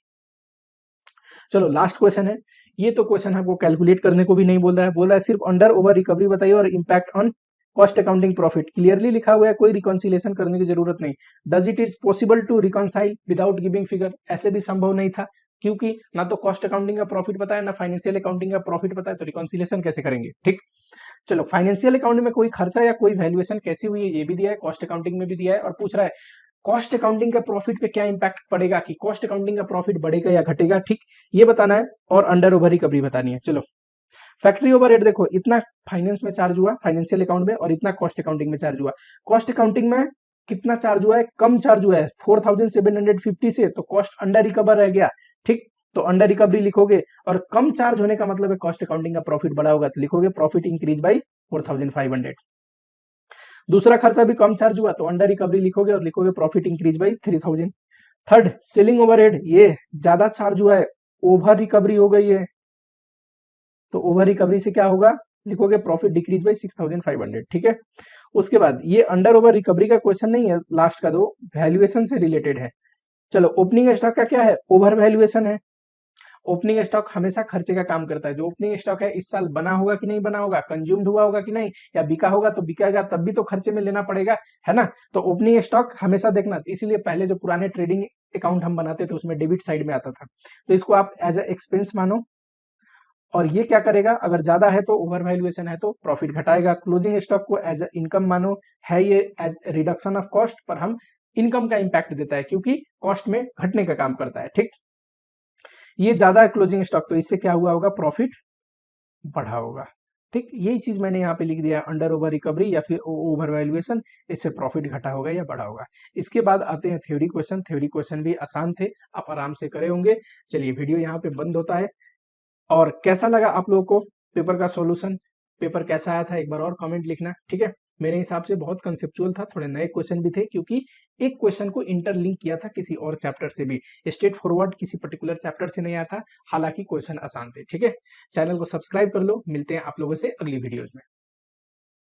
Speaker 1: चलो लास्ट क्वेश्चन है। ये तो क्वेश्चन आपको कैलकुलेट करने को भी नहीं बोल रहा है, बोल रहा है सिर्फ अंडर ओवर रिकवरी बताइए और impact on cost accounting profit. Clearly लिखा हुआ है, कोई रिकॉन्सिलेशन करने की जरूरत नहीं। Does it is possible to reconcile without giving figure? ऐसे भी संभव नहीं था, क्योंकि ना तो कॉस्ट अकाउंटिंग का प्रॉफिट पता है ना फाइनेंशियल अकाउंटिंग का प्रॉफिट पता है, तो रिकॉन्सिलेशन कैसे करेंगे, ठीक? चलो, फाइनेंशियल अकाउंट में कोई खर्चा या कोई वैल्यूएशन कैसी हुई है ये भी दिया है, कॉस्ट अकाउंटिंग में भी दिया है, और पूछ रहा है कॉस्ट अकाउंटिंग का प्रॉफिट पे क्या इंपैक्ट पड़ेगा, कि कॉस्ट अकाउंटिंग का प्रॉफिट बढ़ेगा या घटेगा, ठीक? ये बताना है और अंडर ओवर रिकवरी बतानी है। चलो, फैक्ट्री ओवरहेड देखो, इतना फाइनेंस में चार्ज हुआ फाइनेंशियल अकाउंट में और इतना कॉस्ट अकाउंटिंग में चार्ज हुआ। कॉस्ट अकाउंटिंग में कितना चार्ज हुआ है? कम चार्ज हुआ है 4,750 से, तो कॉस्ट अंडर रिकवर रह गया, ठीक? तो अंडर रिकवरी लिखोगे, और कम चार्ज होने का मतलब है कॉस्ट अकाउंटिंग का प्रॉफिट बढ़ा होगा, तो लिखोगे प्रॉफिट इंक्रीज बाई 4,500। दूसरा खर्चा भी कम चार्ज हुआ तो अंडर रिकवरी लिखोगे और लिखोगे profit increase by 3,000। Third, selling overhead, ये ज्यादा चार्ज हुआ है, ओवर रिकवरी हो गई है, तो ओवर रिकवरी से क्या होगा? लिखोगे प्रॉफिट डिक्रीज बाई 6,500, ठीक है? उसके बाद ये अंडर ओवर रिकवरी का क्वेश्चन नहीं है, लास्ट का दो वैल्यूएशन से रिलेटेड है। चलो, ओपनिंग स्टॉक का क्या है? ओवर वैल्यूएशन है। ओपनिंग स्टॉक हमेशा खर्चे का काम करता है। जो ओपनिंग स्टॉक है इस साल बना होगा कि नहीं बना होगा, कंज्यूम्ड हुआ होगा कि नहीं, या बिका होगा तो बिकाएगा तब भी तो खर्चे में लेना पड़ेगा, है ना? तो ओपनिंग स्टॉक हमेशा देखना, इसीलिए पहले जो पुराने ट्रेडिंग अकाउंट हम बनाते थे उसमें डेबिट साइड में आता था, तो इसको आप एज ए एक्सपेंस मानो। और ये क्या करेगा? अगर ज्यादा है तो ओवर वैल्यूएशन है तो प्रॉफिट घटाएगा। क्लोजिंग स्टॉक को एज ए इनकम मानो, है ये एज रिडक्शन ऑफ कॉस्ट, पर हम इनकम का इंपैक्ट देता है क्योंकि कॉस्ट में घटने का काम करता है, ठीक? ये ज्यादा है क्लोजिंग स्टॉक, तो इससे क्या हुआ होगा? प्रॉफिट बढ़ा होगा, ठीक? यही चीज मैंने यहाँ पे लिख दिया, अंडर ओवर रिकवरी या फिर ओवर वैल्यूएशन, इससे प्रॉफिट घटा होगा या बढ़ा होगा। इसके बाद आते हैं थ्योरी क्वेश्चन। थ्योरी क्वेश्चन भी आसान थे, आप आराम से करे होंगे। चलिए, वीडियो यहाँ पे बंद होता है। और कैसा लगा आप लोगों को पेपर का सॉल्यूशन? पेपर कैसा आया था एक बार और कमेंट लिखना, ठीक है? मेरे हिसाब से बहुत कंसेप्चुअल था, थोड़े नए क्वेश्चन भी थे क्योंकि एक क्वेश्चन को इंटरलिंक किया था किसी और चैप्टर से भी, स्ट्रेट फॉरवर्ड किसी पर्टिकुलर चैप्टर से नहीं आया था, हालांकि क्वेश्चन आसान थे, ठीक है? चैनल को सब्सक्राइब कर लो, मिलते हैं आप लोगों से अगली वीडियोज में।